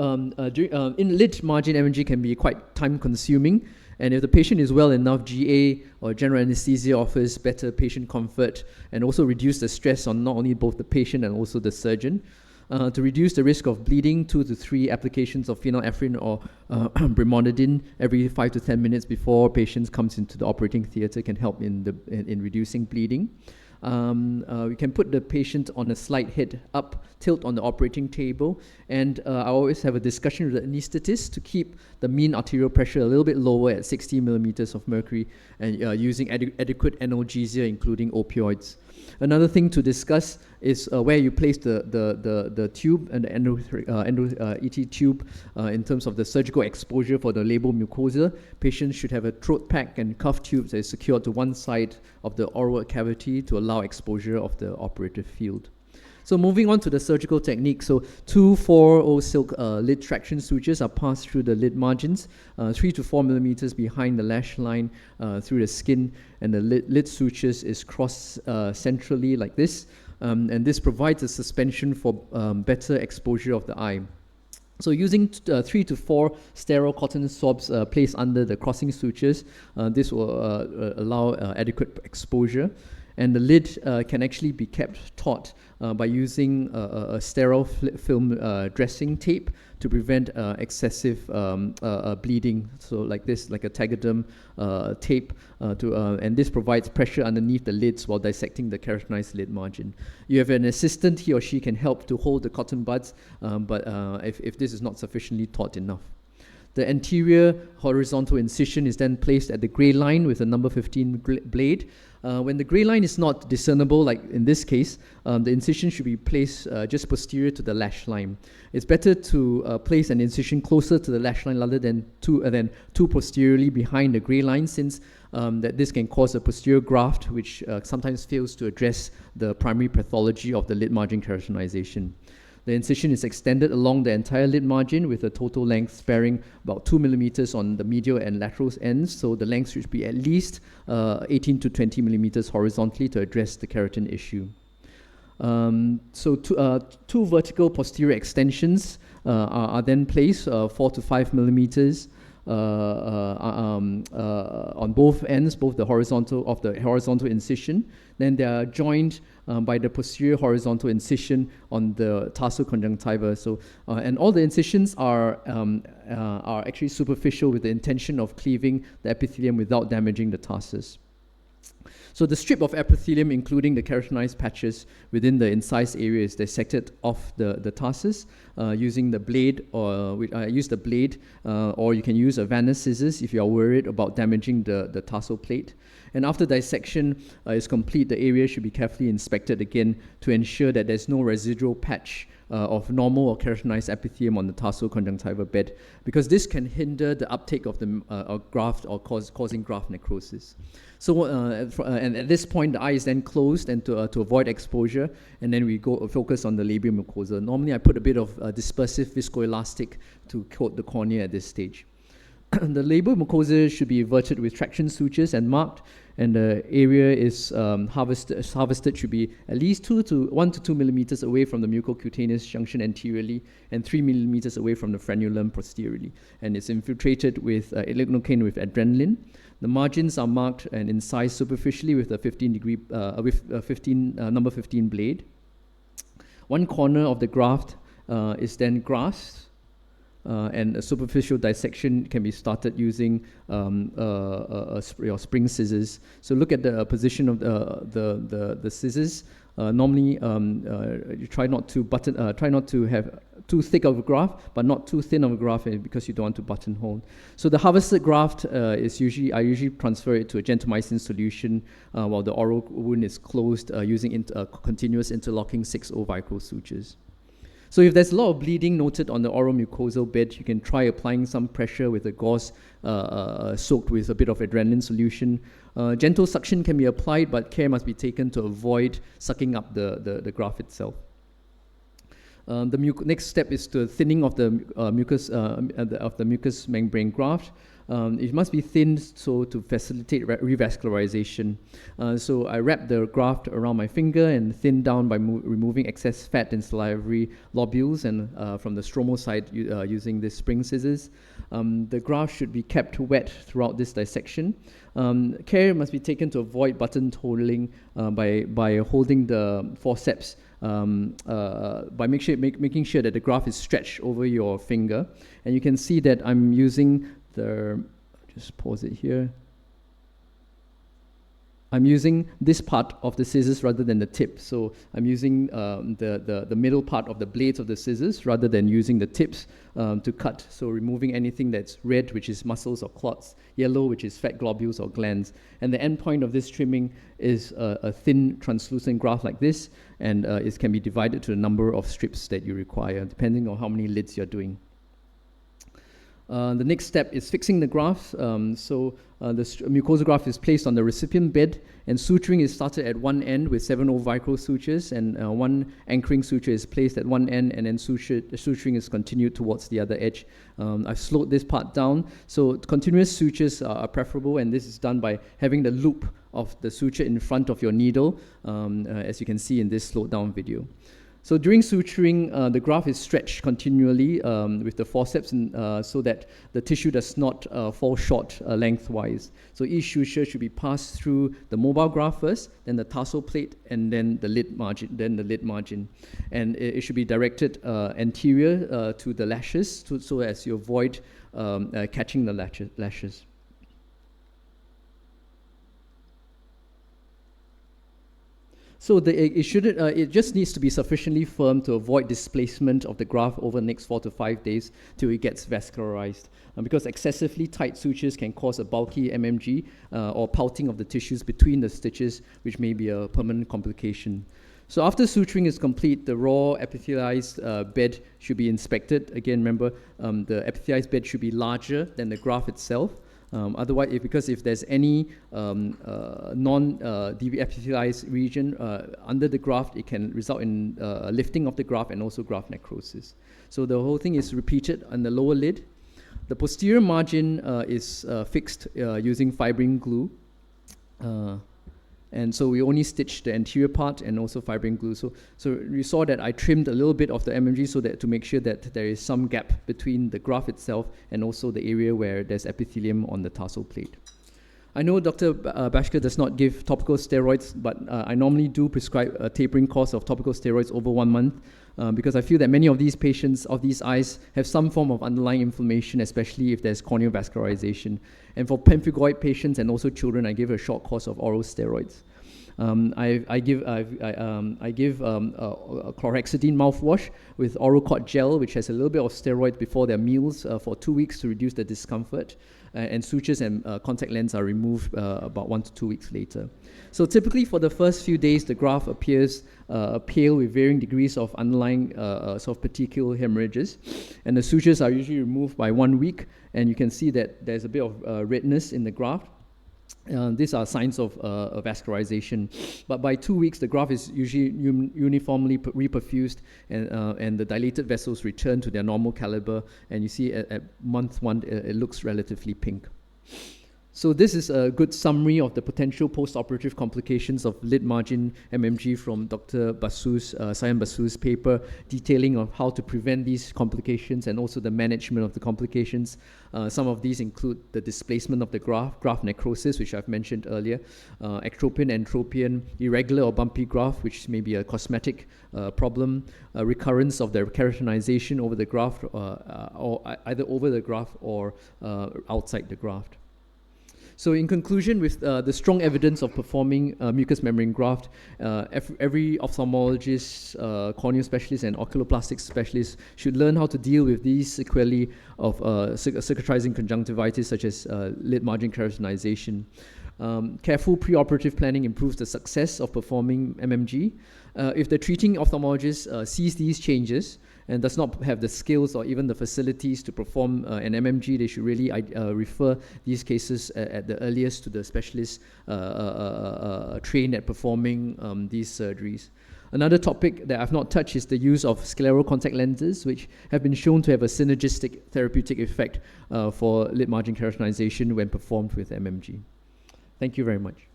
in lid margin MMG can be quite time consuming, and if the patient is well enough, GA or general anesthesia offers better patient comfort and also reduce the stress on not only both the patient and also the surgeon. To reduce the risk of bleeding, 2 to 3 applications of phenylephrine or brimonidine every 5 to 10 minutes before patients comes into the operating theatre can help in reducing bleeding. We can put the patient on a slight head up tilt on the operating table, and I always have a discussion with the anesthetist to keep the mean arterial pressure a little bit lower at 60 millimeters of mercury, and using adequate analgesia, including opioids. Another thing to discuss is where you place the tube and the ET tube in terms of the surgical exposure for the labral mucosa. Patients should have a throat pack and cuff tubes that is secured to one side of the oral cavity to allow exposure of the operative field. So moving on to the surgical technique, so 2 4/0 silk lid traction sutures are passed through the lid margins, 3 to 4 millimeters behind the lash line through the skin, and the lid sutures is crossed centrally like this, and this provides a suspension for better exposure of the eye. So using 3 to 4 sterile cotton swabs placed under the crossing sutures, this will allow adequate exposure. And the lid can actually be kept taut by using a sterile film dressing tape to prevent excessive bleeding. So like this, like a tegaderm tape, and this provides pressure underneath the lids while dissecting the keratinized lid margin. You have an assistant, he or she can help to hold the cotton buds, but if this is not sufficiently taut enough. The anterior horizontal incision is then placed at the gray line with a number 15 blade. When the gray line is not discernible, like in this case, the incision should be placed just posterior to the lash line. It's better to place an incision closer to the lash line rather than too posteriorly behind the gray line, since that this can cause a posterior graft, which sometimes fails to address the primary pathology of the lid margin keratinization. The incision is extended along the entire lid margin with a total length sparing about 2 millimeters on the medial and lateral ends, so the length should be at least 18 to 20 millimeters horizontally to address the keratin issue. So two vertical posterior extensions are then placed, 4 to 5 millimeters on both ends, both the horizontal incision. Then they are joined by the posterior horizontal incision on the tarsal conjunctiva. So, and all the incisions are actually superficial with the intention of cleaving the epithelium without damaging the tarsus. So the strip of epithelium, including the keratinized patches within the incised area, is dissected off the tarsus using the blade, or or you can use a Vanna scissors if you are worried about damaging the tarsal plate. And after dissection is complete, the area should be carefully inspected again to ensure that there's no residual patch of normal or keratinized epithelium on the tarsal conjunctiva bed, because this can hinder the uptake of the graft or causing graft necrosis. So, and at this point, the eye is then closed and to avoid exposure, and then we focus on the labial mucosa. Normally, I put a bit of dispersive viscoelastic to coat the cornea at this stage. The labial mucosa should be inverted with traction sutures and marked, and the area is harvested should be at least 1 to 2 millimeters away from the mucocutaneous junction anteriorly and 3 millimeters away from the frenulum posteriorly, and it's infiltrated with lignocaine with adrenaline. The margins are marked and incised superficially with a number 15 blade. One corner of the graft is then grasped, and a superficial dissection can be started using spring scissors. So look at the position of the scissors. Normally, you try not to have too thick of a graft, but not too thin of a graft, because you don't want to buttonhole. So the harvested graft I usually transfer it to a gentamicin solution while the oral wound is closed using continuous interlocking 6/0 vicryl sutures. So if there's a lot of bleeding noted on the oral mucosal bed, you can try applying some pressure with a gauze soaked with a bit of adrenaline solution. Gentle suction can be applied, but care must be taken to avoid sucking up the graft itself. The next step is the thinning of the mucous membrane graft. It must be thinned so to facilitate revascularization. So I wrap the graft around my finger and thin down by removing excess fat and salivary lobules, and from the stromal side using the spring scissors. The graft should be kept wet throughout this dissection. Care must be taken to avoid buttonholing by holding the forceps by making sure that the graft is stretched over your finger. And you can see that I'm using just pause it here. I'm using this part of the scissors rather than the tip. So I'm using the middle part of the blades of the scissors rather than using the tips to cut. So removing anything that's red, which is muscles or clots, yellow, which is fat globules or glands. And the end point of this trimming is a thin translucent graft like this, and it can be divided to the number of strips that you require, depending on how many lids you're doing. The next step is fixing the grafts. The mucosal graft is placed on the recipient bed, and suturing is started at one end with 7/0 vicro sutures, and one anchoring suture is placed at one end, and then suturing is continued towards the other edge. I've slowed this part down, so continuous sutures are preferable, and this is done by having the loop of the suture in front of your needle, as you can see in this slowed down video. So during suturing, the graft is stretched continually with the forceps so that the tissue does not fall short lengthwise. So each suture should be passed through the mobile graft first, then the tarsal plate, and then the lid margin. And it should be directed anterior to the lashes so as you avoid catching the lashes. So it just needs to be sufficiently firm to avoid displacement of the graft over the next 4 to 5 days till it gets vascularized. Because excessively tight sutures can cause a bulky MMG or pouting of the tissues between the stitches, which may be a permanent complication. So after suturing is complete, the raw epithelialized bed should be inspected. Again, remember, the epithelialized bed should be larger than the graft itself. Otherwise, because if there's any non-epithelialized region under the graft, it can result in lifting of the graft and also graft necrosis. So the whole thing is repeated on the lower lid. The posterior margin is fixed using fibrin glue. And so we only stitched the anterior part and also fibrin glue. So you saw that I trimmed a little bit of the MMG so that to make sure that there is some gap between the graft itself and also the area where there's epithelium on the tarsal plate. I know Dr. Bashkar does not give topical steroids, but I normally do prescribe a tapering course of topical steroids over 1 month because I feel that many of these patients of these eyes have some form of underlying inflammation, especially if there's corneal vascularization. And for pemphigoid patients and also children, I give a short course of oral steroids. I give a chlorhexidine mouthwash with oral cot gel, which has a little bit of steroid before their meals for 2 weeks to reduce the discomfort. And sutures and contact lens are removed about 1 to 2 weeks later. So typically for the first few days, the graft appears pale with varying degrees of underlying sort of petechial hemorrhages. And the sutures are usually removed by 1 week, and you can see that there's a bit of redness in the graft. These are signs of vascularization. But by 2 weeks, the graft is usually uniformly reperfused, and the dilated vessels return to their normal caliber. And you see at month 1, it looks relatively pink. So this is a good summary of the potential post-operative complications of lid margin MMG from Dr. Sayan Basu's paper detailing of how to prevent these complications and also the management of the complications. Some of these include the displacement of the graft necrosis, which I've mentioned earlier, ectropion, entropion, irregular or bumpy graft, which may be a cosmetic problem, recurrence of the keratinization over the graft, or either over the graft or outside the graft. So in conclusion, with the strong evidence of performing mucous membrane graft, every ophthalmologist, corneal specialist, and oculoplastic specialist should learn how to deal with these sequelae of cicatrizing conjunctivitis, such as lid margin keratinization. Careful preoperative planning improves the success of performing MMG. If the treating ophthalmologist sees these changes and does not have the skills or even the facilities to perform an MMG, they should really refer these cases at the earliest to the specialists trained at performing these surgeries. Another topic that I've not touched is the use of scleral contact lenses, which have been shown to have a synergistic therapeutic effect for lid margin keratinization when performed with MMG. Thank you very much.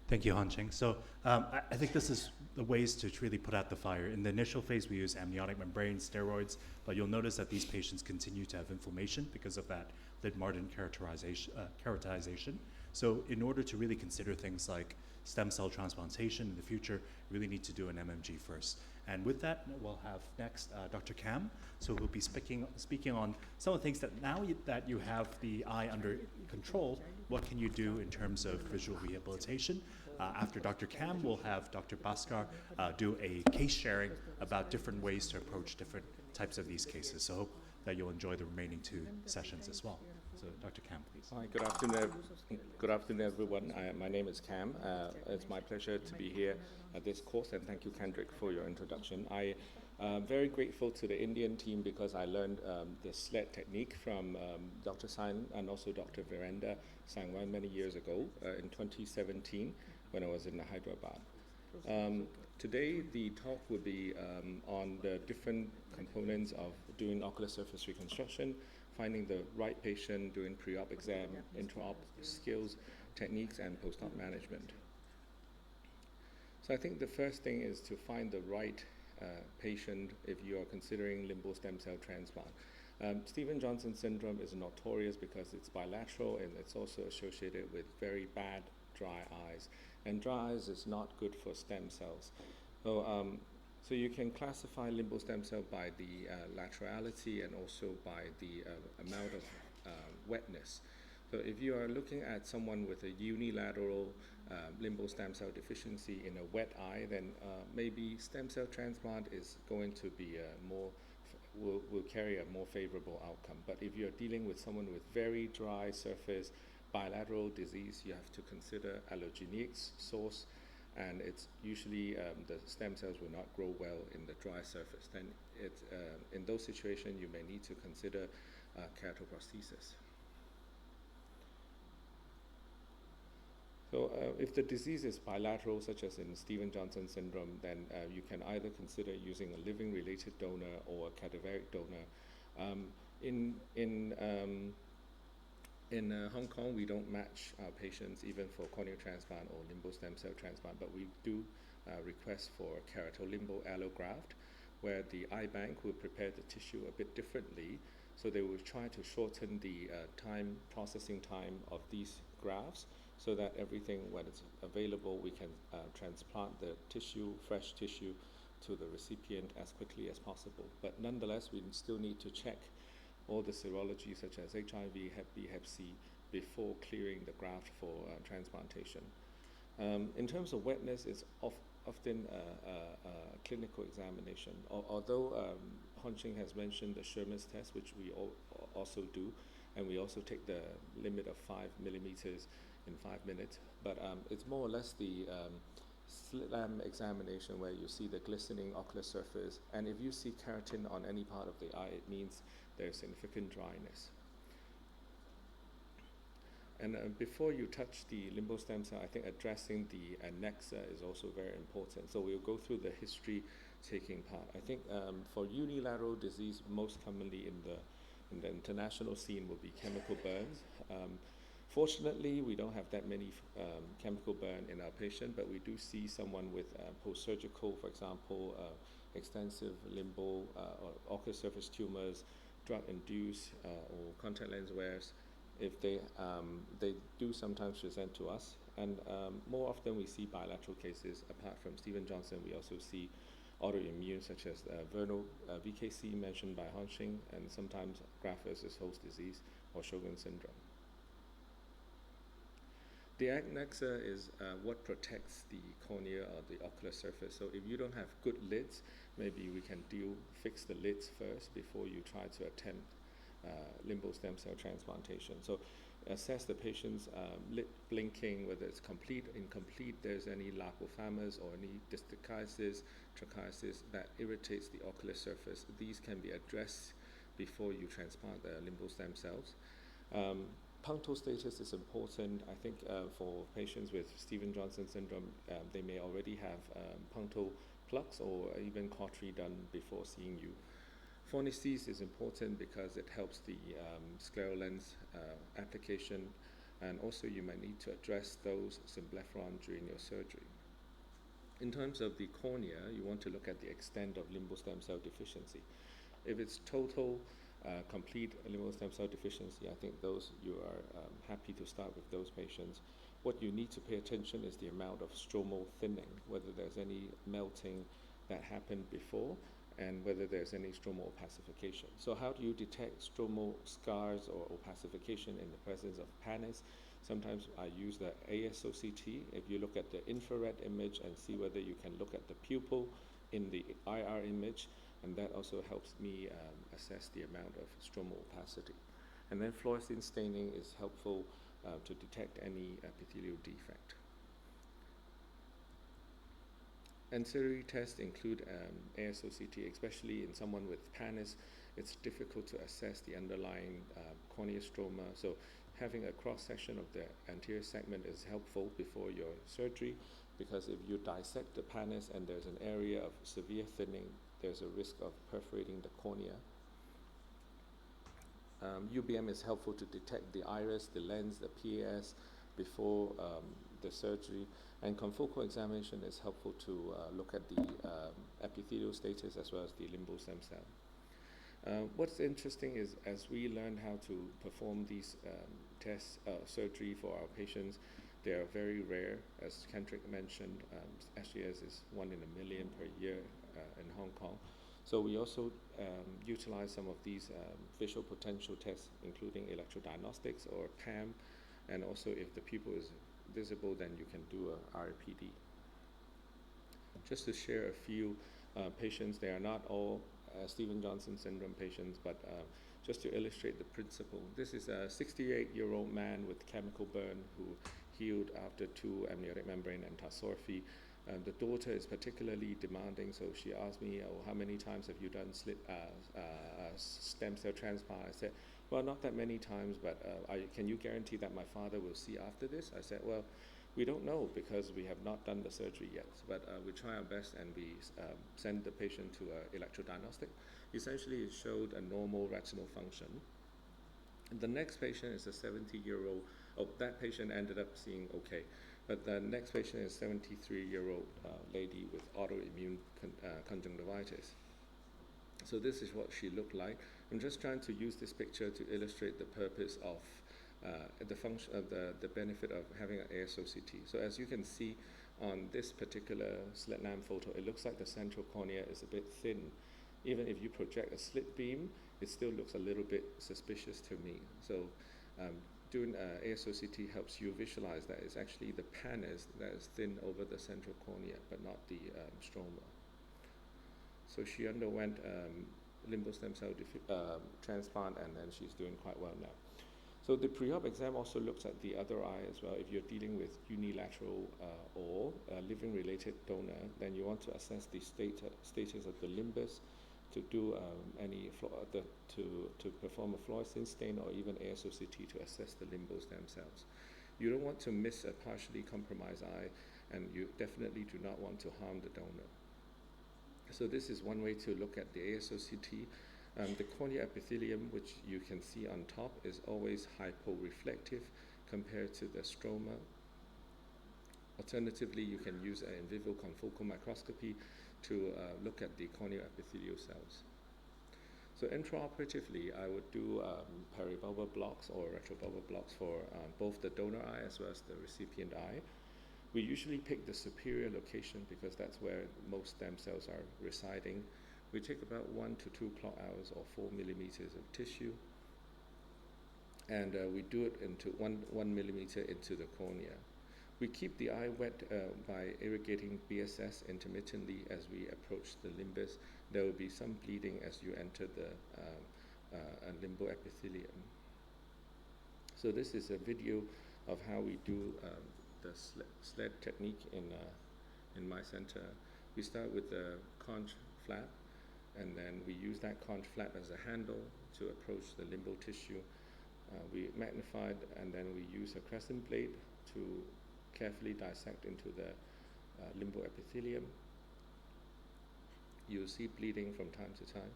Thank you, Hanqing. So I think this is the ways to really put out the fire. In the initial phase, we use amniotic membrane, steroids, but you'll notice that these patients continue to have inflammation because of that than Martin keratization. So in order to really consider things like stem cell transplantation in the future, you really need to do an MMG first. And with that, we'll have next Dr. Cam. So he'll be speaking on some of the things that now that you have the eye under control, what can you do in terms of visual rehabilitation? After Dr. Cam, we'll have Dr. Bhaskar do a case sharing about different ways to approach different types of these cases. So hope that you'll enjoy the remaining 2 sessions as well. So Dr. Cam, please. Hi, good afternoon, everyone. My name is Cam. It's my pleasure to be here at this course, and thank you, Kendrick, for your introduction. I am very grateful to the Indian team because I learned the sled technique from Dr. Sain and also Dr. Virender Sangwan many years ago in 2017 when I was in Hyderabad. Today, the talk will be on the different components of doing ocular surface reconstruction, finding the right patient, doing pre-op exam, intra-op skills, techniques, and post-op management. So I think the first thing is to find the right patient if you are considering limbal stem cell transplant. Stevens-Johnson syndrome is notorious because it's bilateral and it's also associated with very bad dry eyes. And dry eyes is not good for stem cells. So you can classify limbal stem cell by the laterality and also by the amount of wetness. So if you are looking at someone with a unilateral limbal stem cell deficiency in a wet eye, then maybe stem cell transplant is going to be will carry a more favorable outcome. But if you're dealing with someone with very dry surface, bilateral disease, you have to consider allogeneic source, and it's usually the stem cells will not grow well in the dry surface. Then in those situations, you may need to consider keratoprosthesis. So if the disease is bilateral, such as in Stevens-Johnson syndrome, then you can either consider using a living-related donor or a cadaveric donor. In Hong Kong, we don't match our patients even for corneal transplant or limbal stem cell transplant, but we do request for keratolimbo allograft, where the eye bank will prepare the tissue a bit differently. So they will try to shorten the processing time of these grafts, so that everything, when it's available, we can transplant the tissue, fresh tissue, to the recipient as quickly as possible. But nonetheless, we still need to check all the serology, such as HIV, Hep B, Hep C, before clearing the graft for transplantation. In terms of wetness, it's often a clinical examination. Although Honching has mentioned the Sherman's test, which we also do, and we also take the limit of 5 millimeters in 5 minutes, but it's more or less the slit lamp examination where you see the glistening ocular surface, and if you see keratin on any part of the eye, it means there's significant dryness. And before you touch the limbal stem cell, I think addressing the anexa is also very important. So we'll go through the history taking part. I think for unilateral disease, most commonly in the international scene will be chemical burns. Fortunately, we don't have that many chemical burn in our patient, but we do see someone with post-surgical, for example, extensive limbal or ocular surface tumors, drug-induced or contact lens wears. If they do sometimes present to us, and more often we see bilateral cases. Apart from Stevens-Johnson, we also see autoimmune, such as vernal VKC mentioned by Honching, and sometimes graft versus host disease or Sjogren's syndrome. The anexa is what protects the cornea or the ocular surface. So if you don't have good lids, maybe we can fix the lids first before you try to attempt limbal stem cell transplantation. So assess the patient's lid blinking, whether it's complete, incomplete, there's any lacophamas or any distichiasis, trichiasis that irritates the ocular surface. These can be addressed before you transplant the limbal stem cells. Punctal status is important. I think for patients with Stevens-Johnson syndrome, they may already have punctal plugs or even cautery done before seeing you. Phonesis is important because it helps the scleral lens application, and also you might need to address those symblepharon during your surgery. In terms of the cornea, you want to look at the extent of limbal stem cell deficiency. If it's total, complete limbal stem cell deficiency, I think those you are happy to start with those patients. What you need to pay attention is the amount of stromal thinning, whether there's any melting that happened before, and whether there's any stromal opacification. So how do you detect stromal scars or opacification in the presence of pannus? Sometimes I use the AIOS2025-IC1010-Comprehensive. If you look at the infrared image and see whether you can look at the pupil in the IR image, and that also helps me assess the amount of stromal opacity. And then fluorescein staining is helpful to detect any epithelial defect. Ancillary tests include AIOS2025-IC1010, especially in someone with pannus. It's difficult to assess the underlying cornea stroma. So having a cross-section of the anterior segment is helpful before your surgery, because if you dissect the pannus and there's an area of severe thinning, there's a risk of perforating the cornea. UBM is helpful to detect the iris, the lens, the PAS before the surgery. And confocal examination is helpful to look at the epithelial status as well as the limbal stem cell. What's interesting is as we learn how to perform these tests, surgery for our patients, they are very rare. As Kendrick mentioned, SGS is 1 in a million per year in Hong Kong. So we also utilize some of these visual potential tests, including electrodiagnostics or PAM, and also if the pupil is visible, then you can do a RPD. Just to share a few patients, they are not all Stevens-Johnson syndrome patients, but just to illustrate the principle. This is a 68-year-old man with chemical burn who healed after 2 amniotic membrane endarterectomy. The daughter is particularly demanding, so she asked me, oh, how many times have you done stem cell transplant? I said, well, not that many times, but can you guarantee that my father will see after this? I said, well, we don't know because we have not done the surgery yet, but we try our best and we send the patient to an electrodiagnostic. Essentially, it showed a normal retinal function. And the next patient is a 70-year-old. Oh, that patient ended up seeing okay. But the next patient is a 73-year-old lady with autoimmune conjunctivitis. So this is what she looked like. I'm just trying to use this picture to illustrate the purpose of the function of the benefit of having an AIOS2025-IC1010. So as you can see on this particular slit lamp photo, it looks like the central cornea is a bit thin. Even if you project a slit beam, it still looks a little bit suspicious to me. So doing AIOS2025-IC1010 helps you visualize that it's actually the pannus that is thin over the central cornea, but not the stroma. So she underwent limbal stem cell transplant, and then she's doing quite well now. So the pre-op exam also looks at the other eye as well. If you're dealing with unilateral or living-related donor, then you want to assess the status of the limbus, to do to perform a fluorescein stain or even AIOS2025-IC1010 to assess the limbal stem cells. You don't want to miss a partially compromised eye, and you definitely do not want to harm the donor. So this is one way to look at the AIOS2025-IC1010. The cornea epithelium, which you can see on top, is always hyporeflective compared to the stroma. Alternatively, you can use an in vivo confocal microscopy to look at the corneal epithelial cells. So intraoperatively, I would do peribulbar blocks or retrobulbar blocks for both the donor eye as well as the recipient eye. We usually pick the superior location because that's where most stem cells are residing. We take about 1 to 2 clock hours or 4 millimeters of tissue, and we do it into 1 millimeter into the cornea. We keep the eye wet by irrigating BSS intermittently as we approach the limbus. There will be some bleeding as you enter the limboepithelium. So this is a video of how we do the sled technique in my center. We start with the conch flap, and then we use that conch flap as a handle to approach the limbal tissue. We magnified, and then we use a crescent blade to carefully dissect into the limboepithelium. You'll see bleeding from time to time.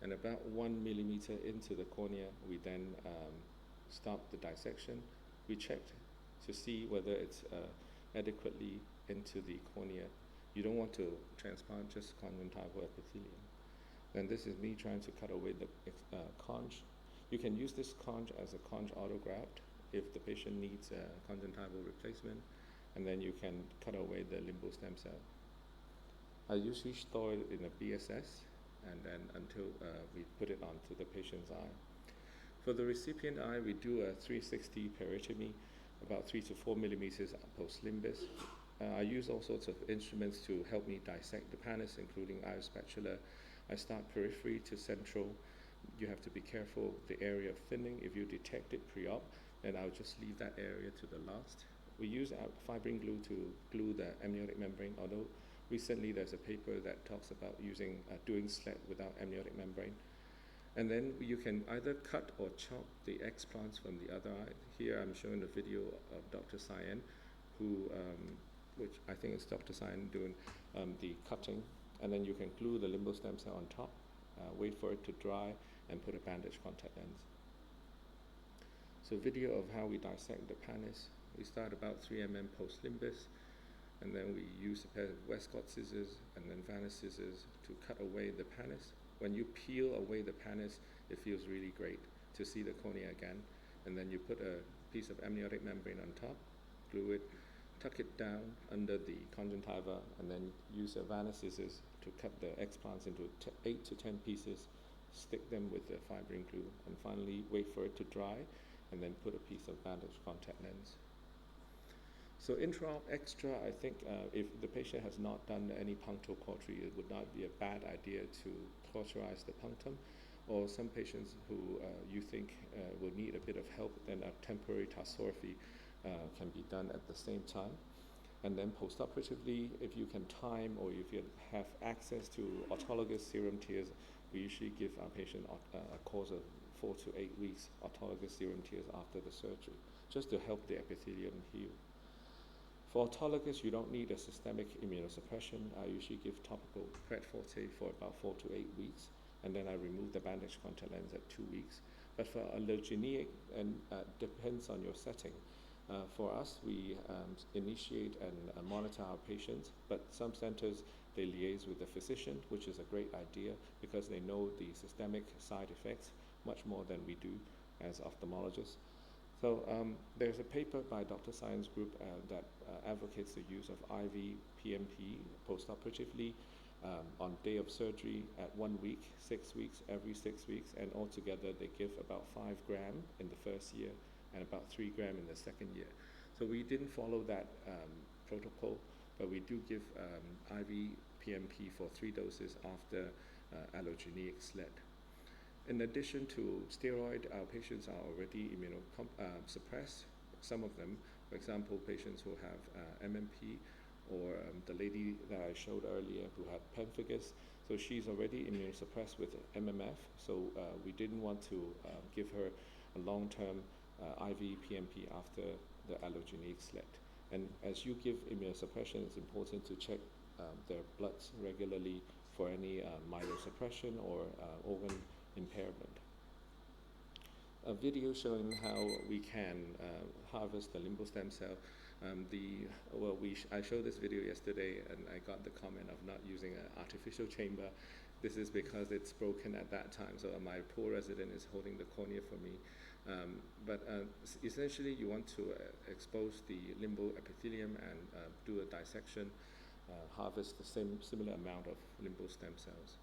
And about 1 millimeter into the cornea, we then stop the dissection. We checked to see whether it's adequately into the cornea. You don't want to transplant just conjunctival epithelium. Then this is me trying to cut away the conch. You can use this conch as a conch autograft if the patient needs a conjunctival replacement, and then you can cut away the limbal stem cell. I usually store it in a BSS, and then until we put it onto the patient's eye. For the recipient eye, we do a 360 peritomy, about 3 to 4 millimeters post-limbus. I use all sorts of instruments to help me dissect the pannus, including AIOS spatula. I start periphery to central. You have to be careful the area of thinning. If you detect it pre-op, then I'll just leave that area to the last. We use fibrin glue to glue the amniotic membrane, although recently there's a paper that talks about using doing SLED without amniotic membrane. And then you can either cut or chop the explants from the other eye. Here I'm showing a video of Dr. Sayan, who, which I think is Dr. Sayan doing the cutting. And then you can glue the limbal stem cell on top, wait for it to dry, and put a bandage contact lens. So video of how we dissect the pannus. We start about 3 mm post-limbus, and then we use a pair of Westcott scissors and then Vannis scissors to cut away the pannus. When you peel away the pannus, it feels really great to see the cornea again. And then you put a piece of amniotic membrane on top, glue it, tuck it down under the conjunctiva, and then use a Vannis scissors to cut the explants into 8 to 10 pieces, stick them with the fibrin glue, and finally wait for it to dry, and then put a piece of bandage contact lens. So intra-op extra, I think if the patient has not done any punctal cautery, it would not be a bad idea to cauterize the punctum. Or some patients who you think will need a bit of help, then a temporary tarsorrhaphy can be done at the same time. And then postoperatively, if you can time or if you have access to autologous serum tears, we usually give our patient a course of 4 to 8 weeks autologous serum tears after the surgery, just to help the epithelium heal. For autologous, you don't need a systemic immunosuppression. I usually give topical Pret Forte for about 4 to 8 weeks, and then I remove the bandage contact lens at 2 weeks. But for allogeneic, and depends on your setting. For us, we initiate and monitor our patients, but some centers, they liaise with the physician, which is a great idea because they know the systemic side effects much more than we do as ophthalmologists. So there's a paper by Dr. Sayan's group that advocates the use of IV PMP postoperatively on day of surgery at 1 week, 6 weeks, every 6 weeks, and altogether they give about 5 gram in the first year and about 3 gram in the second year. So we didn't follow that protocol, but we do give IV PMP for 3 doses after allogeneic SLED. In addition to steroid, our patients are already immunosuppressed. Some of them, for example, patients who have MMP, or the lady that I showed earlier who had pemphigus, so she's already immunosuppressed with MMF, so we didn't want to give her a long-term IV PMP after the allogeneic SLED. And as you give immunosuppression, it's important to check their bloods regularly for any myelosuppression or organ impairment. A video showing how we can harvest the limbal stem cell. I showed this video yesterday and I got the comment of not using an artificial chamber. This is because it's broken at that time, so my poor resident is holding the cornea for me. Essentially you want to expose the limbal epithelium and do a dissection, harvest the similar amount of limbal stem cells.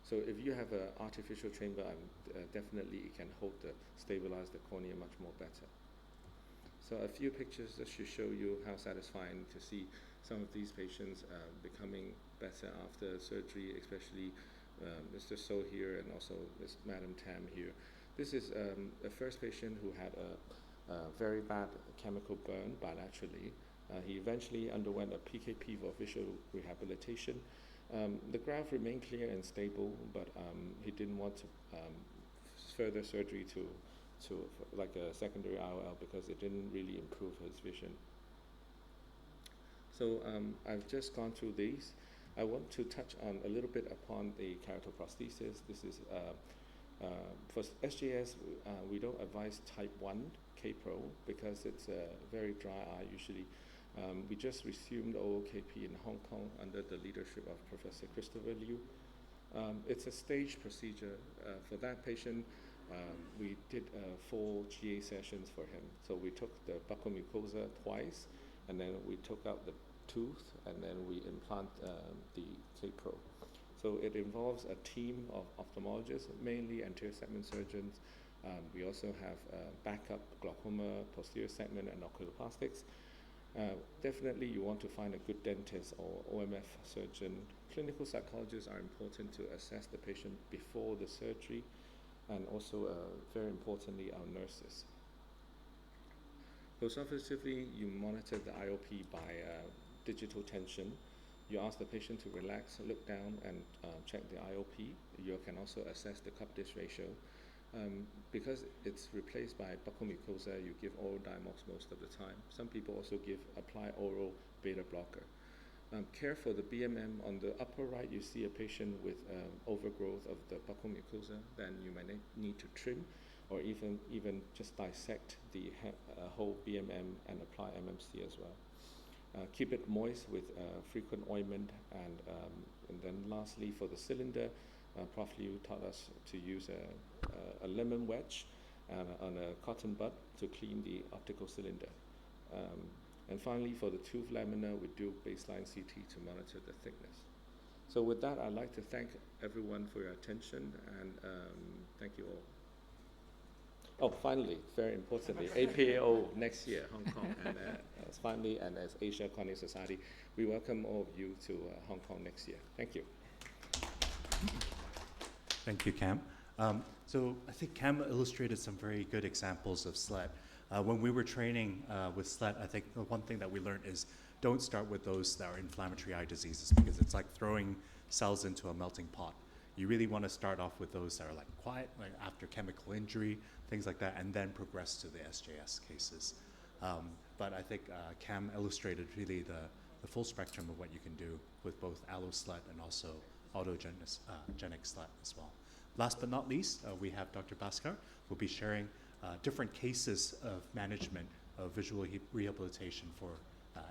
So if you have an artificial chamber, definitely it can stabilize the cornea much more better. So a few pictures just to show you how satisfying to see some of these patients becoming better after surgery, especially Mr. So here and also Ms. Madam Tam here. This is a first patient who had a very bad chemical burn bilaterally. He eventually underwent a PKP for visual rehabilitation. The graft remained clear and stable, but he didn't want to further surgery to like a secondary IOL because it didn't really improve his vision. So I've just gone through these. I want to touch on a little bit upon the keratoprosthesis. This is for SJS, we don't advise type 1 K-Pro because it's a very dry eye usually. We just resumed OOKP in Hong Kong under the leadership of Professor Christopher Liu. It's a staged procedure. For that patient, we did 4 GA sessions for him. So we took the buccal mucosa twice, and then we took out the tooth, and then we implant the K-Pro. So it involves a team of ophthalmologists, mainly anterior segment surgeons. We also have backup glaucoma, posterior segment, and oculoplastics. Definitely you want to find a good dentist or OMF surgeon. Clinical psychologists are important to assess the patient before the surgery, and also very importantly, our nurses. Postoperatively, you monitor the IOP by digital tension. You ask the patient to relax, look down, and check the IOP. You can also assess the cup disc ratio. Because it's replaced by buccal mucosa, you give oral Diamox most of the time. Some people also apply oral beta blocker. Care for the BMM. On the upper right, you see a patient with overgrowth of the buccal mucosa. Then you might need to trim, or even just dissect the whole BMM and apply MMC as well. Keep it moist with frequent ointment, and then lastly for the cylinder, Prof. Liu taught us to use a lemon wedge on a cotton bud to clean the optical cylinder. And finally, for the tooth lamina, we do baseline CT to monitor the thickness. So with that, I'd like to thank everyone for your attention, and thank you all. Oh, finally, very importantly, APAO next year, Hong Kong, and finally, and as Asia Cornea Society, we welcome all of you to Hong Kong next year. Thank you. Thank you, Cam. So I think Cam illustrated some very good examples of SLED. When we were training with SLED, I think the one thing that we learned is don't start with those that are inflammatory eye diseases, because it's like throwing cells into a melting pot. You really want to start off with those that are like quiet, like after chemical injury, things like that, and then progress to the SJS cases. But I think Cam illustrated really the full spectrum of what you can do with both allo-SLED and also autogenic SLED as well. Last but not least, we have Dr. Bhaskar, who will be sharing different cases of management of visual rehabilitation for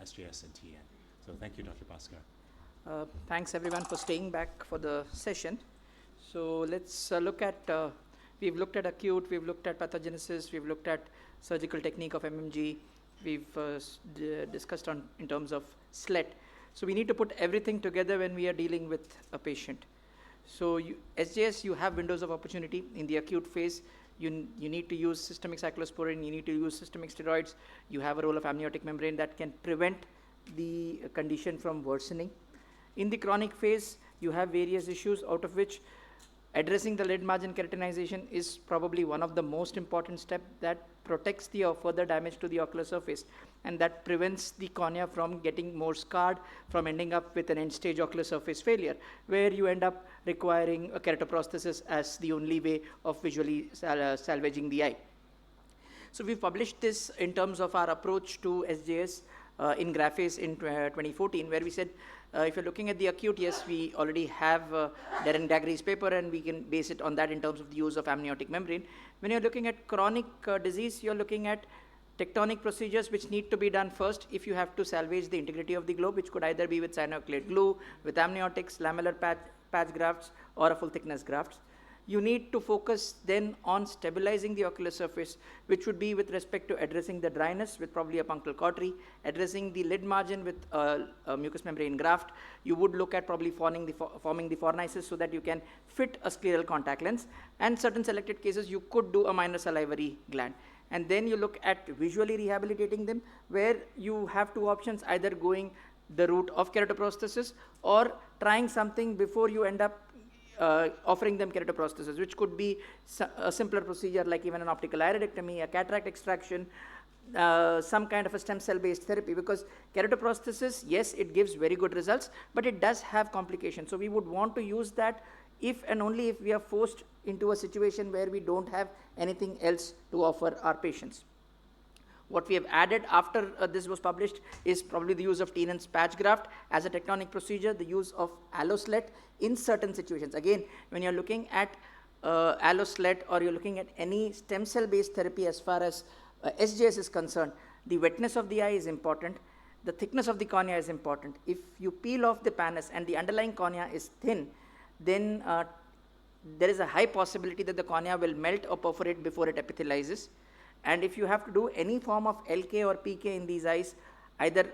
SJS and TN. So thank you, Dr. Bhaskar. Thanks everyone for staying back for the session. So let's look at, we've looked at acute, we've looked at pathogenesis, we've looked at surgical technique of MMG, we've discussed in terms of SLED. So we need to put everything together when we are dealing with a patient. So SJS, you have windows of opportunity. In the acute phase, you need to use systemic cyclosporine, you need to use systemic steroids. You have a role of amniotic membrane that can prevent the condition from worsening. In the chronic phase, you have various issues, out of which addressing the lid margin keratinization is probably one of the most important steps that protects the further damage to the ocular surface, and that prevents the cornea from getting more scarred, from ending up with an end-stage ocular surface failure, where you end up requiring a keratoprosthesis as the only way of visually salvaging the eye. So we've published this in terms of our approach to SJS in Graphes in 2014, where we said, if you're looking at the acute, yes, we already have Darren Daggery's paper, and we can base it on that in terms of the use of amniotic membrane. When you're looking at chronic disease, you're looking at tectonic procedures which need to be done first if you have to salvage the integrity of the globe, which could either be with cyanoacrylate glue, with amniotics, lamellar patch grafts, or a full thickness grafts. You need to focus then on stabilizing the ocular surface, which would be with respect to addressing the dryness with probably a punctal cautery, addressing the lid margin with a mucous membrane graft. You would look at probably forming the fornices so that you can fit a scleral contact lens, and certain selected cases you could do a minor salivary gland. And then you look at visually rehabilitating them, where you have two options, either going the route of keratoprosthesis or trying something before you end up offering them keratoprosthesis, which could be a simpler procedure like even an optical iridectomy, a cataract extraction, some kind of a stem cell based therapy, because keratoprosthesis, yes, it gives very good results, but it does have complications. So we would want to use that if and only if we are forced into a situation where we don't have anything else to offer our patients. What we have added after this was published is probably the use of Tennant's patch graft as a tectonic procedure, the use of allo-SLED in certain situations. Again, when you're looking at allo-SLED or you're looking at any stem cell based therapy as far as SJS is concerned, the wetness of the eye is important. the thickness of the cornea is important. If you peel off the pannus and the underlying cornea is thin, then there is a high possibility that the cornea will melt or perforate before it epithelializes. And if you have to do any form of LK or PK in these eyes, either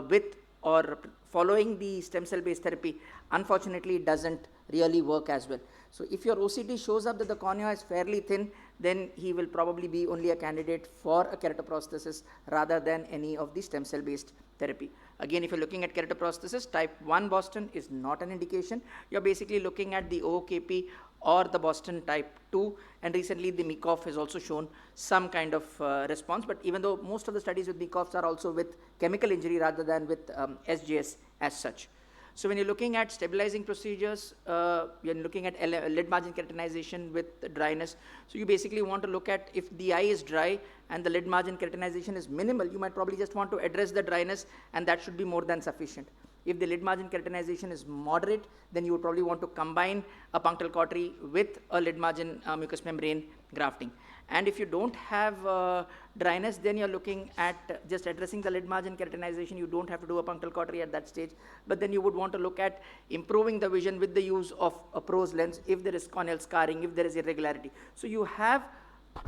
with or following the stem cell based therapy, unfortunately it doesn't really work as well. So if your OCT shows up that the cornea is fairly thin, then he will probably be only a candidate for a keratoprosthesis rather than any of the stem cell based therapy. Again, if you're looking at keratoprosthesis, type 1 Boston is not an indication. You're basically looking at the OKP or the Boston type 2, and recently the Mikoff has also shown some kind of response, but even though most of the studies with Mikoffs are also with chemical injury rather than with SJS as such. So when you're looking at stabilizing procedures, you're looking at lid margin keratinization with dryness. So you basically want to look at if the eye is dry and the lid margin keratinization is minimal, you might probably just want to address the dryness, and that should be more than sufficient. If the lid margin keratinization is moderate, then you would probably want to combine a punctal cautery with a lid margin mucous membrane grafting. And if you don't have dryness, then you're looking at just addressing the lid margin keratinization. You don't have to do a punctal cautery at that stage, but then you would want to look at improving the vision with the use of a PROS lens if there is corneal scarring, if there is irregularity. So you have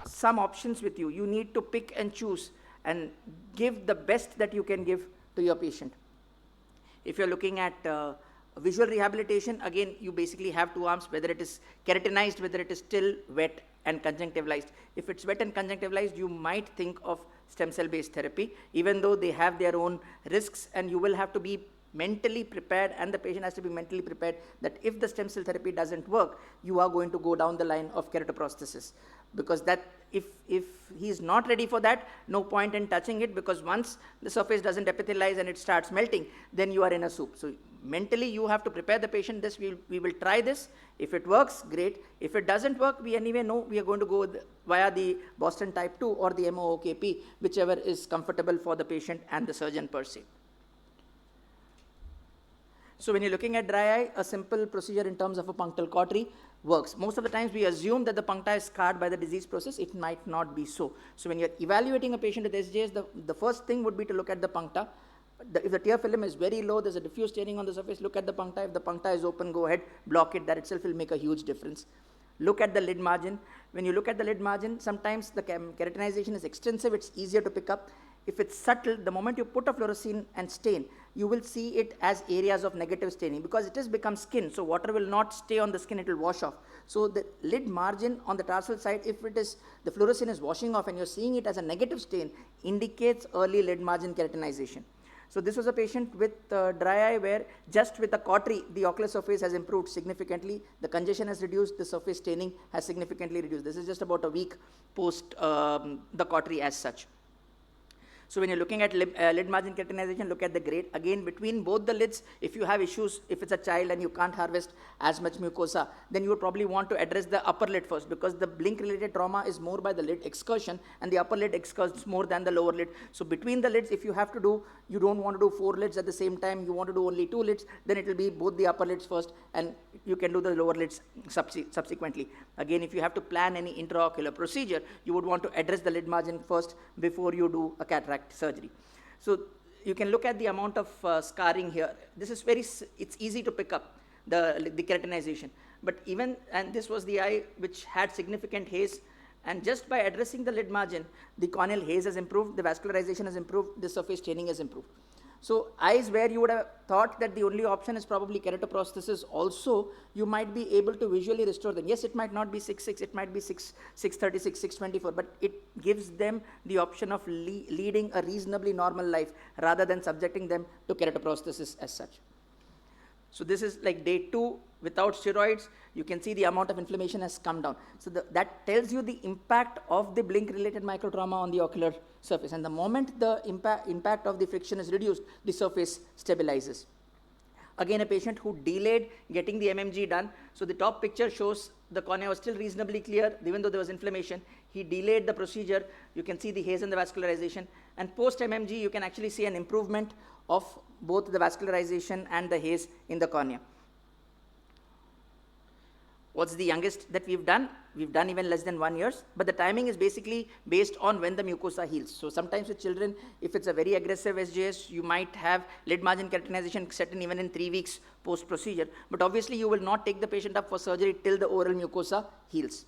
some options with you. You need to pick and choose and give the best that you can give to your patient. If you're looking at visual rehabilitation, again, you basically have two arms, whether it is keratinized, whether it is still wet and conjunctivalized. If it's wet and conjunctivalized, you might think of stem cell based therapy, even though they have their own risks, and you will have to be mentally prepared, and the patient has to be mentally prepared that if the stem cell therapy doesn't work, you are going to go down the line of keratoprosthesis. Because that, if he's not ready for that, no point in touching it, because once the surface doesn't epithelialize and it starts melting, then you are in a soup. So mentally you have to prepare the patient. This we will try this. If it works, great. If it doesn't work, we anyway know we are going to go via the Boston type 2 or the MOOKP, whichever is comfortable for the patient and the surgeon per se. So when you're looking at dry eye, a simple procedure in terms of a punctal cautery works. Most of the times we assume that the puncta is scarred by the disease process. It might not be so. So when you're evaluating a patient with SJS, the first thing would be to look at the puncta. If the tear film is very low, there's a diffuse staining on the surface, look at the puncta. If the puncta is open, go ahead, block it. That itself will make a huge difference. Look at the lid margin. When you look at the lid margin, sometimes the keratinization is extensive, it's easier to pick up. If it's subtle, the moment you put a fluorescein and stain, you will see it as areas of negative staining, because it has become skin, so water will not stay on the skin, it will wash off. So the lid margin on the tarsal side, if it is, the fluorescein is washing off and you're seeing it as a negative stain, indicates early lid margin keratinization. So this was a patient with dry eye where just with a cautery, the ocular surface has improved significantly. The congestion has reduced, the surface staining has significantly reduced. This is just about a week post the cautery as such. So when you're looking at lid margin keratinization, look at the grade. Again, between both the lids, if you have issues, if it's a child and you can't harvest as much mucosa, then you would probably want to address the upper lid first, because the blink-related trauma is more by the lid excursion, and the upper lid excursions more than the lower lid. So between the lids, if you have to do, you don't want to do 4 lids at the same time, you want to do only 2 lids, then it will be both the upper lids first, and you can do the lower lids subsequently. Again, if you have to plan any intraocular procedure, you would want to address the lid margin first before you do a cataract surgery. So you can look at the amount of scarring here. This is it's easy to pick up the keratinization. But even, and this was the eye which had significant haze, and just by addressing the lid margin, the corneal haze has improved, the vascularization has improved, the surface staining has improved. So eyes where you would have thought that the only option is probably keratoprosthesis, also you might be able to visually restore them. Yes, it might not be 6.6, it might be 6.36, 6.24, but it gives them the option of leading a reasonably normal life rather than subjecting them to keratoprosthesis as such. So this is like day 2 without steroids. You can see the amount of inflammation has come down. So that tells you the impact of the blink-related microtrauma on the ocular surface. And the moment the impact of the friction is reduced, the surface stabilizes. Again, a patient who delayed getting the MMG done. So the top picture shows the cornea was still reasonably clear, even though there was inflammation. He delayed the procedure. You can see the haze and the vascularization. And post-MMG, you can actually see an improvement of both the vascularization and the haze in the cornea. What's the youngest that we've done? We've done even less than 1 year, but the timing is basically based on when the mucosa heals. So sometimes with children, if it's a very aggressive SJS, you might have lid margin keratinization set in even in 3 weeks post-procedure, but obviously you will not take the patient up for surgery till the oral mucosa heals.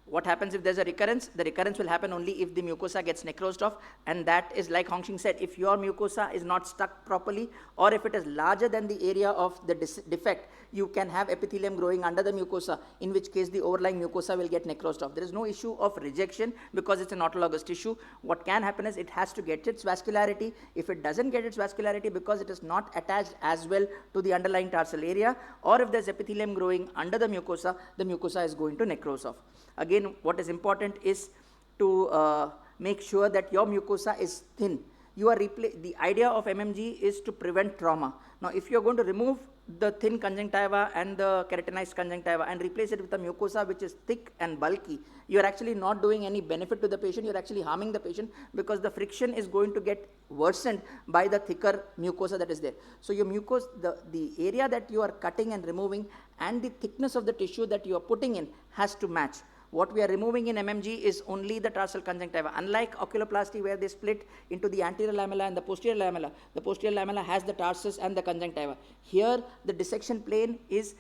What happens if there's a recurrence? The recurrence will happen only if the mucosa gets necrosed off, and that is like Hong Xing said, if your mucosa is not stuck properly, or if it is larger than the area of the defect, you can have epithelium growing under the mucosa, in which case the overlying mucosa will get necrosed off. There is no issue of rejection because it's an autologous tissue. What can happen is it has to get its vascularity. If it doesn't get its vascularity because it is not attached as well to the underlying tarsal area, or if there's epithelium growing under the mucosa is going to necrose off. Again, what is important is to make sure that your mucosa is thin. The idea of MMG is to prevent trauma. Now, if you're going to remove the thin conjunctiva and the keratinized conjunctiva and replace it with a mucosa which is thick and bulky, you're actually not doing any benefit to the patient, you're actually harming the patient, because the friction is going to get worsened by the thicker mucosa that is there. So your mucosa, the area that you are cutting and removing and the thickness of the tissue that you are putting in has to match. What we are removing in MMG is only the tarsal conjunctiva. Unlike oculoplasty, where they split into the anterior lamella and the posterior lamella has the tarsus and the conjunctiva. Here, the dissection plane is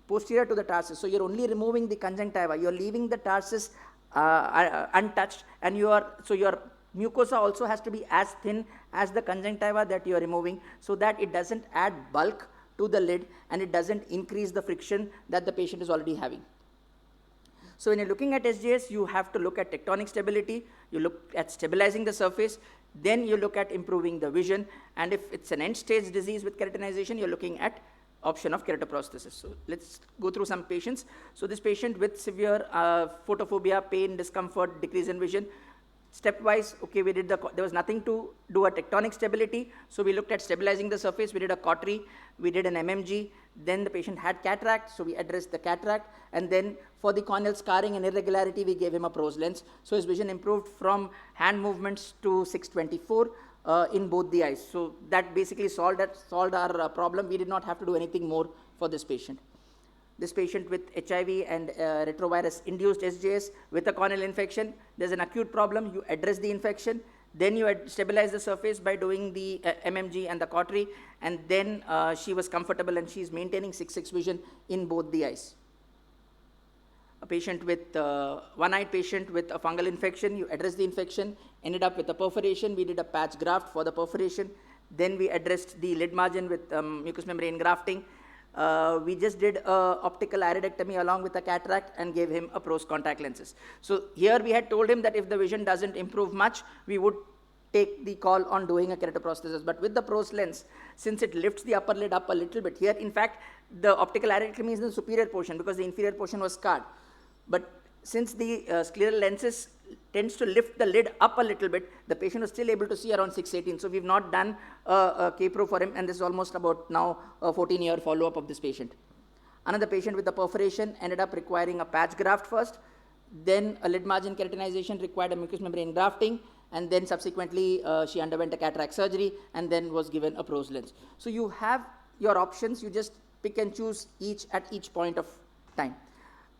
posterior to the tarsus. So you're only removing the conjunctiva. You're leaving the tarsus untouched, and so your mucosa also has to be as thin as the conjunctiva that you're removing, so that it doesn't add bulk to the lid and it doesn't increase the friction that the patient is already having. So when you're looking at SJS, you have to look at tectonic stability, you look at stabilizing the surface, then you look at improving the vision, and if it's an end-stage disease with keratinization, you're looking at option of keratoprosthesis. So let's go through some patients. So this patient with severe photophobia, pain, discomfort, decrease in vision, stepwise, okay, there was nothing to do a tectonic stability, so we looked at stabilizing the surface, we did a cautery, we did an MMG, then the patient had cataract, so we addressed the cataract, and then for the corneal scarring and irregularity, we gave him a Prose lens. So his vision improved from hand movements to 624 in both the eyes. So that basically solved our problem. We did not have to do anything more for this patient. This patient with HIV and retrovirus induced SJS with a corneal infection, there's an acute problem, you address the infection, then you stabilize the surface by doing the MMG and the cautery, and then she was comfortable and she's maintaining 6/6 vision in both the eyes. A patient with, one-eyed patient with a fungal infection, you address the infection, ended up with a perforation, we did a patch graft for the perforation, then we addressed the lid margin with mucous membrane grafting. We just did optical iridectomy along with a cataract and gave him a Prose contact lenses. So here we had told him that if the vision doesn't improve much, we would take the call on doing a keratoprosthesis. But with the Prose lens, since it lifts the upper lid up a little bit, here in fact the optical iridectomy is in the superior portion because the inferior portion was scarred. But since the scleral lenses tends to lift the lid up a little bit, the patient was still able to see around 6/18. So we've not done a K-Pro for him, and this is almost about now a 14-year follow-up of this patient. Another patient with a perforation ended up requiring a patch graft first, then a lid margin keratinization required a mucous membrane grafting, and then subsequently she underwent a cataract surgery and then was given a Prose lens. So you have your options, you just pick and choose at each point of time.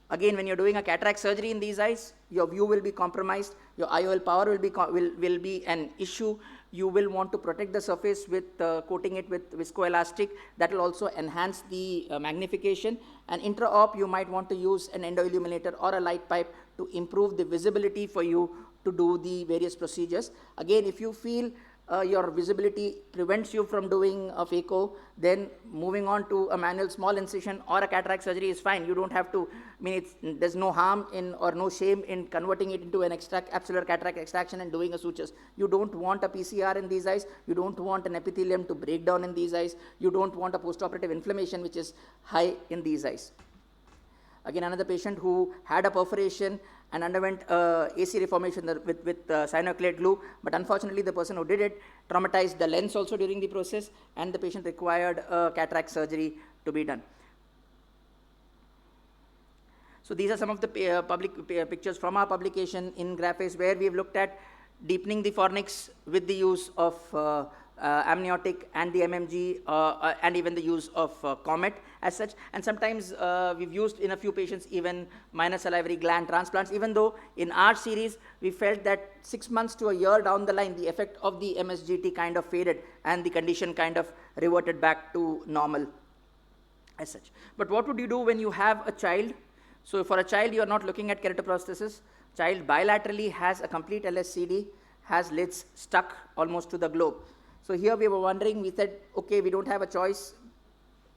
Again, when you're doing a cataract surgery in these eyes, your view will be compromised, your IOL power will be an issue. You will want to protect the surface with coating it with viscoelastic. That will also enhance the magnification. And intra-op, you might want to use an endoilluminator or a light pipe to improve the visibility for you to do the various procedures. Again, if you feel your visibility prevents you from doing a phaco, then moving on to a manual small incision or a cataract surgery is fine. You don't have to, there's no harm in or no shame in converting it into an absolute cataract extraction and doing a sutures. You don't want a PCR in these eyes. You don't want an epithelium to break down in these eyes. You don't want a postoperative inflammation which is high in these eyes. Again, another patient who had a perforation and underwent AC reformation with cyanoacrylate glue, but unfortunately the person who did it traumatized the lens also during the process, and the patient required cataract surgery to be done. So these are some of the pictures from our publication in Graphes, where we have looked at deepening the fornix with the use of amniotic and the MMG, and even the use of Comet as such. And sometimes we've used in a few patients even minor salivary gland transplants, even though in our series we felt that 6 months to a year down the line, the effect of the MSGT kind of faded and the condition kind of reverted back to normal as such. But what would you do when you have a child? So for a child, you are not looking at keratoprosthesis. Child bilaterally has a complete LSCD, has lids stuck almost to the globe. So here we were wondering, we said, okay, we don't have a choice.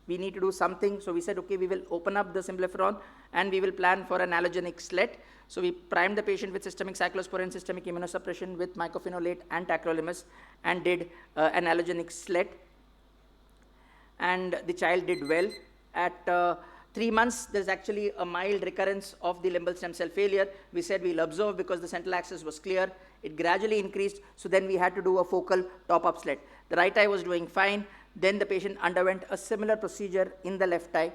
We need to do something. So we said, okay, we will open up the symblepharon and we will plan for an allogenic slet. So we primed the patient with systemic cyclosporin, systemic immunosuppression with mycophenolate and tacrolimus, and did an allogenic slet. And the child did well. At 3 months, there's actually a mild recurrence of the limbal stem cell failure. We said we'll observe because the central axis was clear. It gradually increased, so then we had to do a focal top-up slit. The right eye was doing fine. Then the patient underwent a similar procedure in the left eye.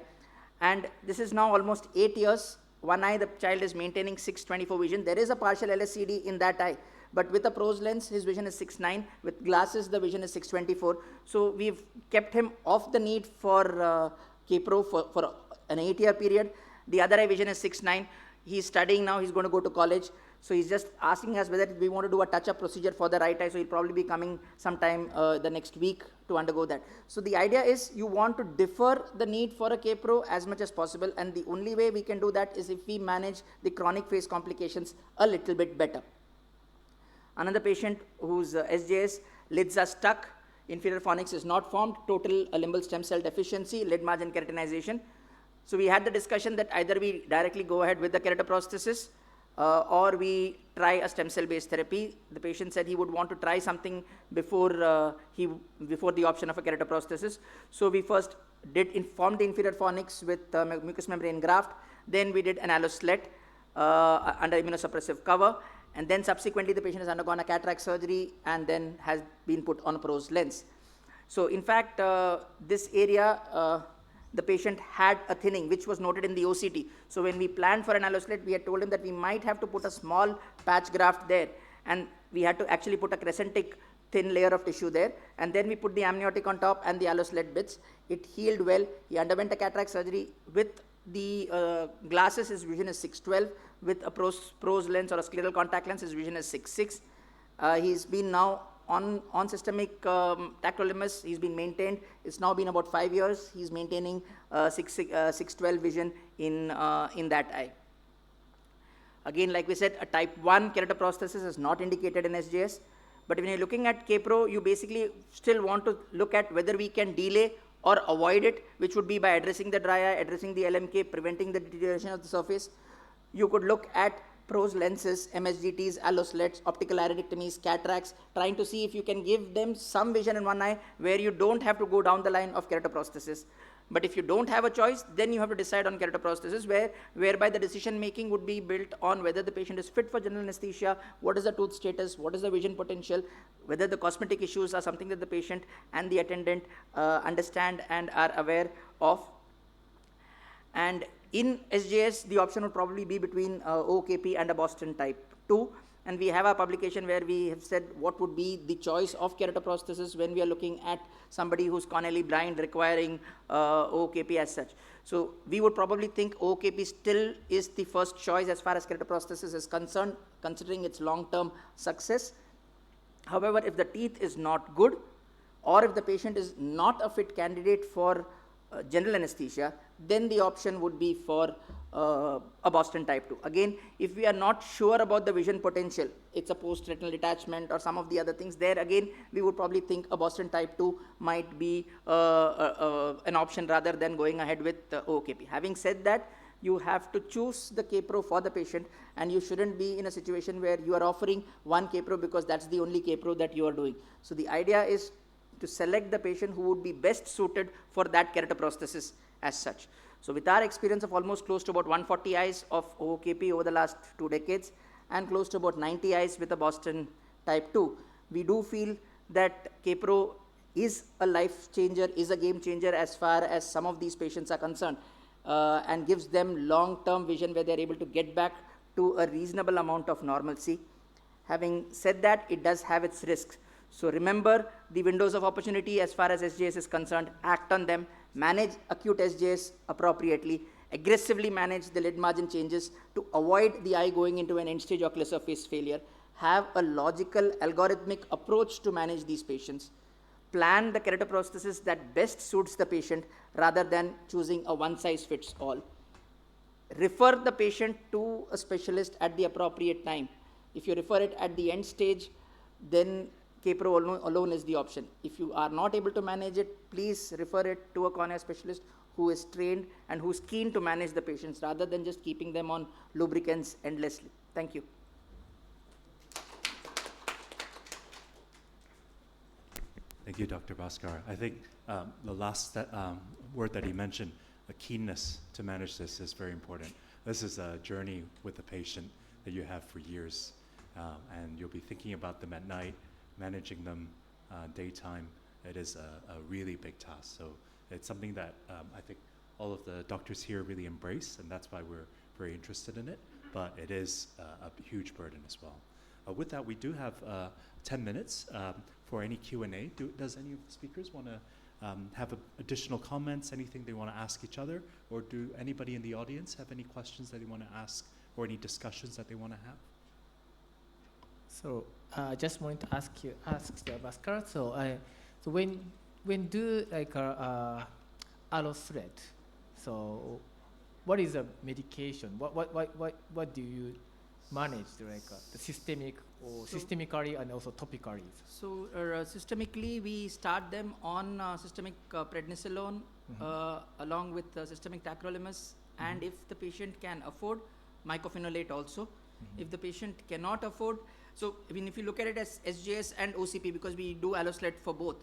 And this is now almost 8 years. One eye, the child is maintaining 6/24 vision. There is a partial LSCD in that eye. But with a pros lens, his vision is 6/9. With glasses, the vision is 6/24. So we've kept him off the need for K-Pro for an 8-year period. The other eye vision is 6/9. He's studying now. He's going to go to college. So he's just asking us whether we want to do a touch-up procedure for the right eye. So he'll probably be coming sometime the next week to undergo that. So the idea is you want to defer the need for a K-Pro as much as possible. And the only way we can do that is if we manage the chronic phase complications a little bit better. Another patient whose SJS, lids are stuck, inferior fornix is not formed, total limbal stem cell deficiency, lid margin keratinization. So we had the discussion that either we directly go ahead with the keratoprosthesis or we try a stem cell based therapy. The patient said he would want to try something before the option of a keratoprosthesis. So we first formed the inferior fornix with mucous membrane graft. Then we did an AIOS under immunosuppressive cover. And then subsequently the patient has undergone a cataract surgery and then has been put on a pros lens. So in fact, this area, the patient had a thinning, which was noted in the OCT. So when we planned for an AIOS, we had told him that we might have to put a small patch graft there. And we had to actually put a crescentic thin layer of tissue there. And then we put the amniotic on top and the AIOS bits. It healed well. He underwent a cataract surgery. With the glasses, his vision is 6/12. With a pros lens or a scleral contact lens, his vision is 6/6. He's been now on systemic tacrolimus. He's been maintained. It's now been about 5 years. He's maintaining 6/12 vision in that eye. Again, like we said, a type 1 keratoprosthesis is not indicated in SJS. But when you're looking at K-Pro, you basically still want to look at whether we can delay or avoid it, which would be by addressing the dry eye, addressing the LMK, preventing the deterioration of the surface. You could look at pros lenses, MSGTs, AIOS, optical iridectomies, cataracts, trying to see if you can give them some vision in one eye where you don't have to go down the line of keratoprosthesis. But if you don't have a choice, then you have to decide on keratoprosthesis, whereby the decision making would be built on whether the patient is fit for general anesthesia, what is the tooth status, what is the vision potential, whether the cosmetic issues are something that the patient and the attendant understand and are aware of. And in SJS, the option would probably be between OKP and a Boston type 2. And we have a publication where we have said what would be the choice of keratoprosthesis when we are looking at somebody who's corneally blind requiring OKP as such. So we would probably think OKP still is the first choice as far as keratoprosthesis is concerned, considering its long-term success. However, if the teeth is not good, or if the patient is not a fit candidate for general anesthesia, then the option would be for a Boston type 2. Again, if we are not sure about the vision potential, it's a post-retinal detachment or some of the other things, there again, we would probably think a Boston type 2 might be an option rather than going ahead with OKP. Having said that, you have to choose the K-Pro for the patient, and you shouldn't be in a situation where you are offering one K-Pro because that's the only K-Pro that you are doing. So the idea is to select the patient who would be best suited for that keratoprosthesis as such. So with our experience of almost close to about 140 eyes of OKP over the last 2 decades and close to about 90 eyes with a Boston type 2, we do feel that K-Pro is a life changer, is a game changer as far as some of these patients are concerned, and gives them long-term vision where they're able to get back to a reasonable amount of normalcy. Having said that, it does have its risks. So remember the windows of opportunity as far as SJS is concerned, act on them, manage acute SJS appropriately, aggressively manage the lid margin changes to avoid the eye going into an end-stage ocular surface failure, have a logical, algorithmic approach to manage these patients, plan the keratoprosthesis that best suits the patient rather than choosing a one-size-fits-all. Refer the patient to a specialist at the appropriate time. If you refer it at the end stage, then K-Pro alone is the option. If you are not able to manage it, please refer it to a cornea specialist who is trained and who is keen to manage the patients rather than just keeping them on lubricants endlessly. Thank you. Thank you, Dr. Bhaskar. I think the last word that he mentioned, the keenness to manage this, is very important. This is a journey with the patient that you have for years, and you'll be thinking about them at night, managing them daytime. It is a really big task. So it's something that I think all of the doctors here really embrace, and that's why we're very interested in it. But it is a huge burden as well. With that, we do have 10 minutes for any Q&A. Does any of the speakers want to have additional comments, anything they want to ask each other? Or do anybody in the audience have any questions that they want to ask or any discussions that they want to have? So I just wanted to ask the Bhaskar. So when do like AIOS thread? So what is the medication? What do you manage, like the systemic or systemically and also topically? So systemically, we start them on systemic prednisolone along with systemic tacrolimus, and if the patient can afford, mycophenolate also. If the patient cannot afford, so I mean, if you look at it as SJS and OCP, because we do AIOS for both.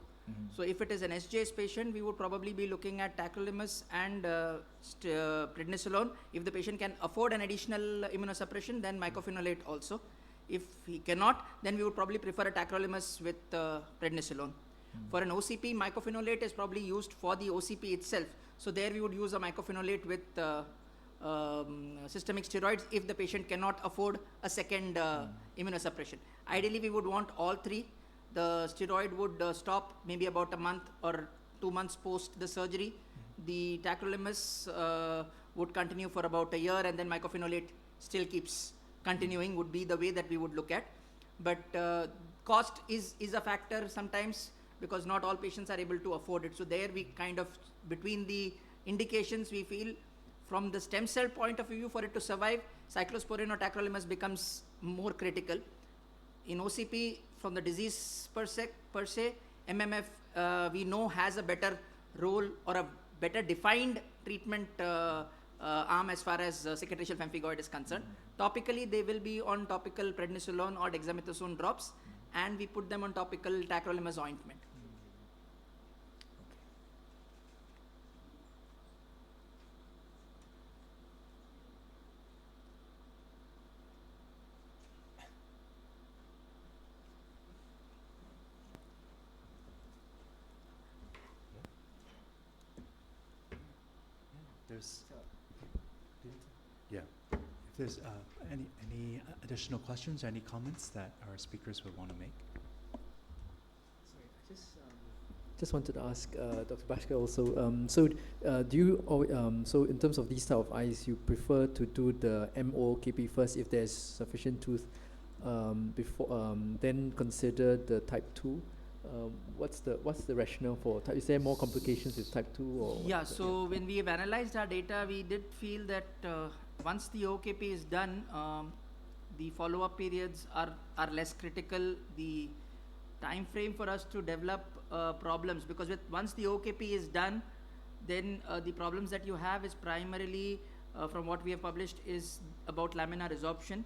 So if it is an SJS patient, we would probably be looking at tacrolimus and prednisolone. If the patient can afford an additional immunosuppression, then mycophenolate also. If he cannot, then we would probably prefer a tacrolimus with prednisolone. For an OCP, mycophenolate is probably used for the OCP itself. So there we would use a mycophenolate with systemic steroids if the patient cannot afford a second immunosuppression. Ideally, we would want all three. The steroid would stop maybe about a month or 2 months post the surgery. The tacrolimus would continue for about a year, and then mycophenolate still keeps continuing, would be the way that we would look at. But cost is a factor sometimes, because not all patients are able to afford it. So there we kind of, between the indications, we feel from the stem cell point of view, for it to survive, cyclosporin or tacrolimus becomes more critical. In OCP, from the disease per se, MMF we know has a better role or a better defined treatment arm as far as cicatricial pemphigoid is concerned. Topically, they will be on topical prednisolone or dexamethasone drops, and we put them on topical tacrolimus ointment. If there's any additional questions or any comments that our speakers would want to make? Sorry, I just wanted to ask Dr. Bhaskar also. Do you so in terms of these type of eyes, you prefer to do the MOKP first if there's sufficient tooth before then consider the type 2? What's the rationale for type? Is there more complications with type 2 or? Yeah, so when we have analyzed our data, we did feel that once the OKP is done, the follow-up periods are less critical. The time frame for us to develop problems, because once the OKP is done, then the problems that you have is primarily, from what we have published, is about laminar resorption,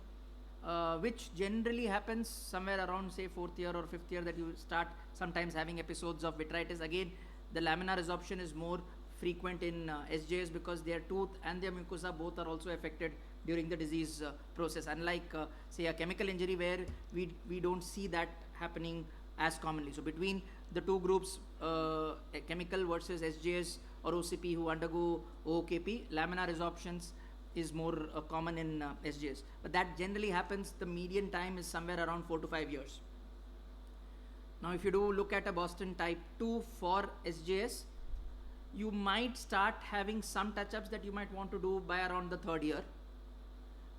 which generally happens somewhere around, say, 4th year or 5th year, that you start sometimes having episodes of vitritis. Again, the laminar resorption is more frequent in SJS because their tooth and their mucosa both are also affected during the disease process, unlike say a chemical injury where we don't see that happening as commonly. So between the two groups, chemical versus SJS or OCP who undergo OKP, laminar resorptions is more common in SJS, but that generally happens, the median time is somewhere around 4 to 5 years. Now, if you do look at a Boston type 2 for SJS, you might start having some touch-ups that you might want to do by around the 3rd year.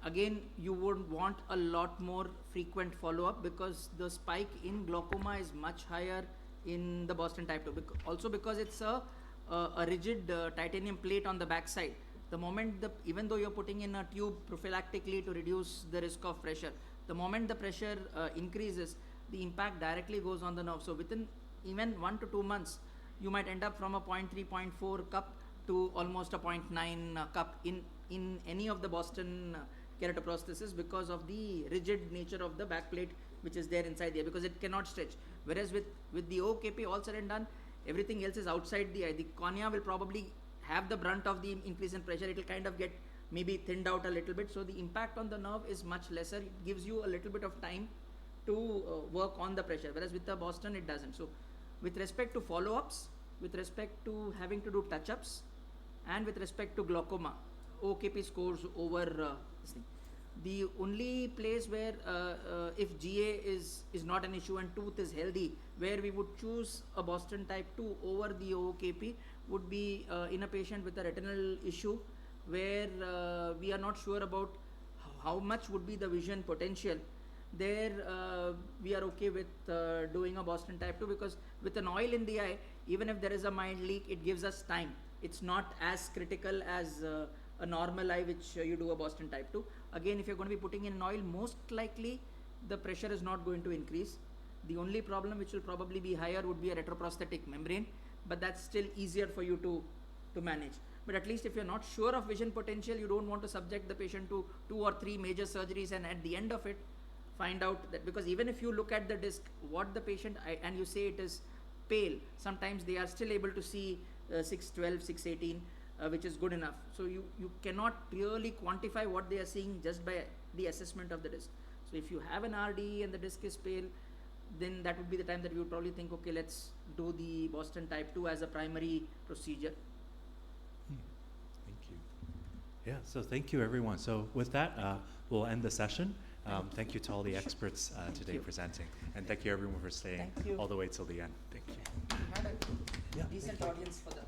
Again, you would want a lot more frequent follow-up because the spike in glaucoma is much higher in the Boston type 2. Also because it's a rigid titanium plate on the backside. The moment even though you're putting in a tube prophylactically to reduce the risk of pressure, the moment the pressure increases, the impact directly goes on the nerve. So within even 1 to 2 months, you might end up from a 0.3, 0.4 cup to almost a 0.9 cup in any of the Boston keratoprosthesis because of the rigid nature of the backplate which is there inside the eye, because it cannot stretch. Whereas with the OKP, all said and done, everything else is outside the eye. The cornea will probably have the brunt of the increase in pressure. It will kind of get maybe thinned out a little bit. So the impact on the nerve is much lesser. It gives you a little bit of time to work on the pressure. Whereas with the Boston, it doesn't. So with respect to follow-ups, with respect to having to do touch-ups, and with respect to glaucoma, OKP scores over this thing. The only place where if GA is not an issue and tooth is healthy, where we would choose a Boston type 2 over the OKP would be in a patient with a retinal issue where we are not sure about how much would be the vision potential. There we are okay with doing a Boston type 2 because with an oil in the eye, even if there is a mild leak, it gives us time. It's not as critical as a normal eye which you do a Boston type 2. Again, if you're going to be putting in an oil, most likely the pressure is not going to increase. The only problem which will probably be higher would be a retroprosthetic membrane, but that's still easier for you to manage. But at least if you're not sure of vision potential, you don't want to subject the patient to 2 or 3 major surgeries and at the end of it find out that, because even if you look at the disc, what the patient, and you say it is pale, sometimes they are still able to see 612, 618, which is good enough. So you cannot really quantify what they are seeing just by the assessment of the disc. So if you have an RD and the disc is pale, then that would be the time that you would probably think, okay, let's do the Boston type 2 as a primary procedure. Thank you. Yeah, so thank you everyone. So with that, we'll end the session. Thank you to all the experts today presenting. And thank you everyone for staying all the way till the end. Thank you. We had a decent audience for the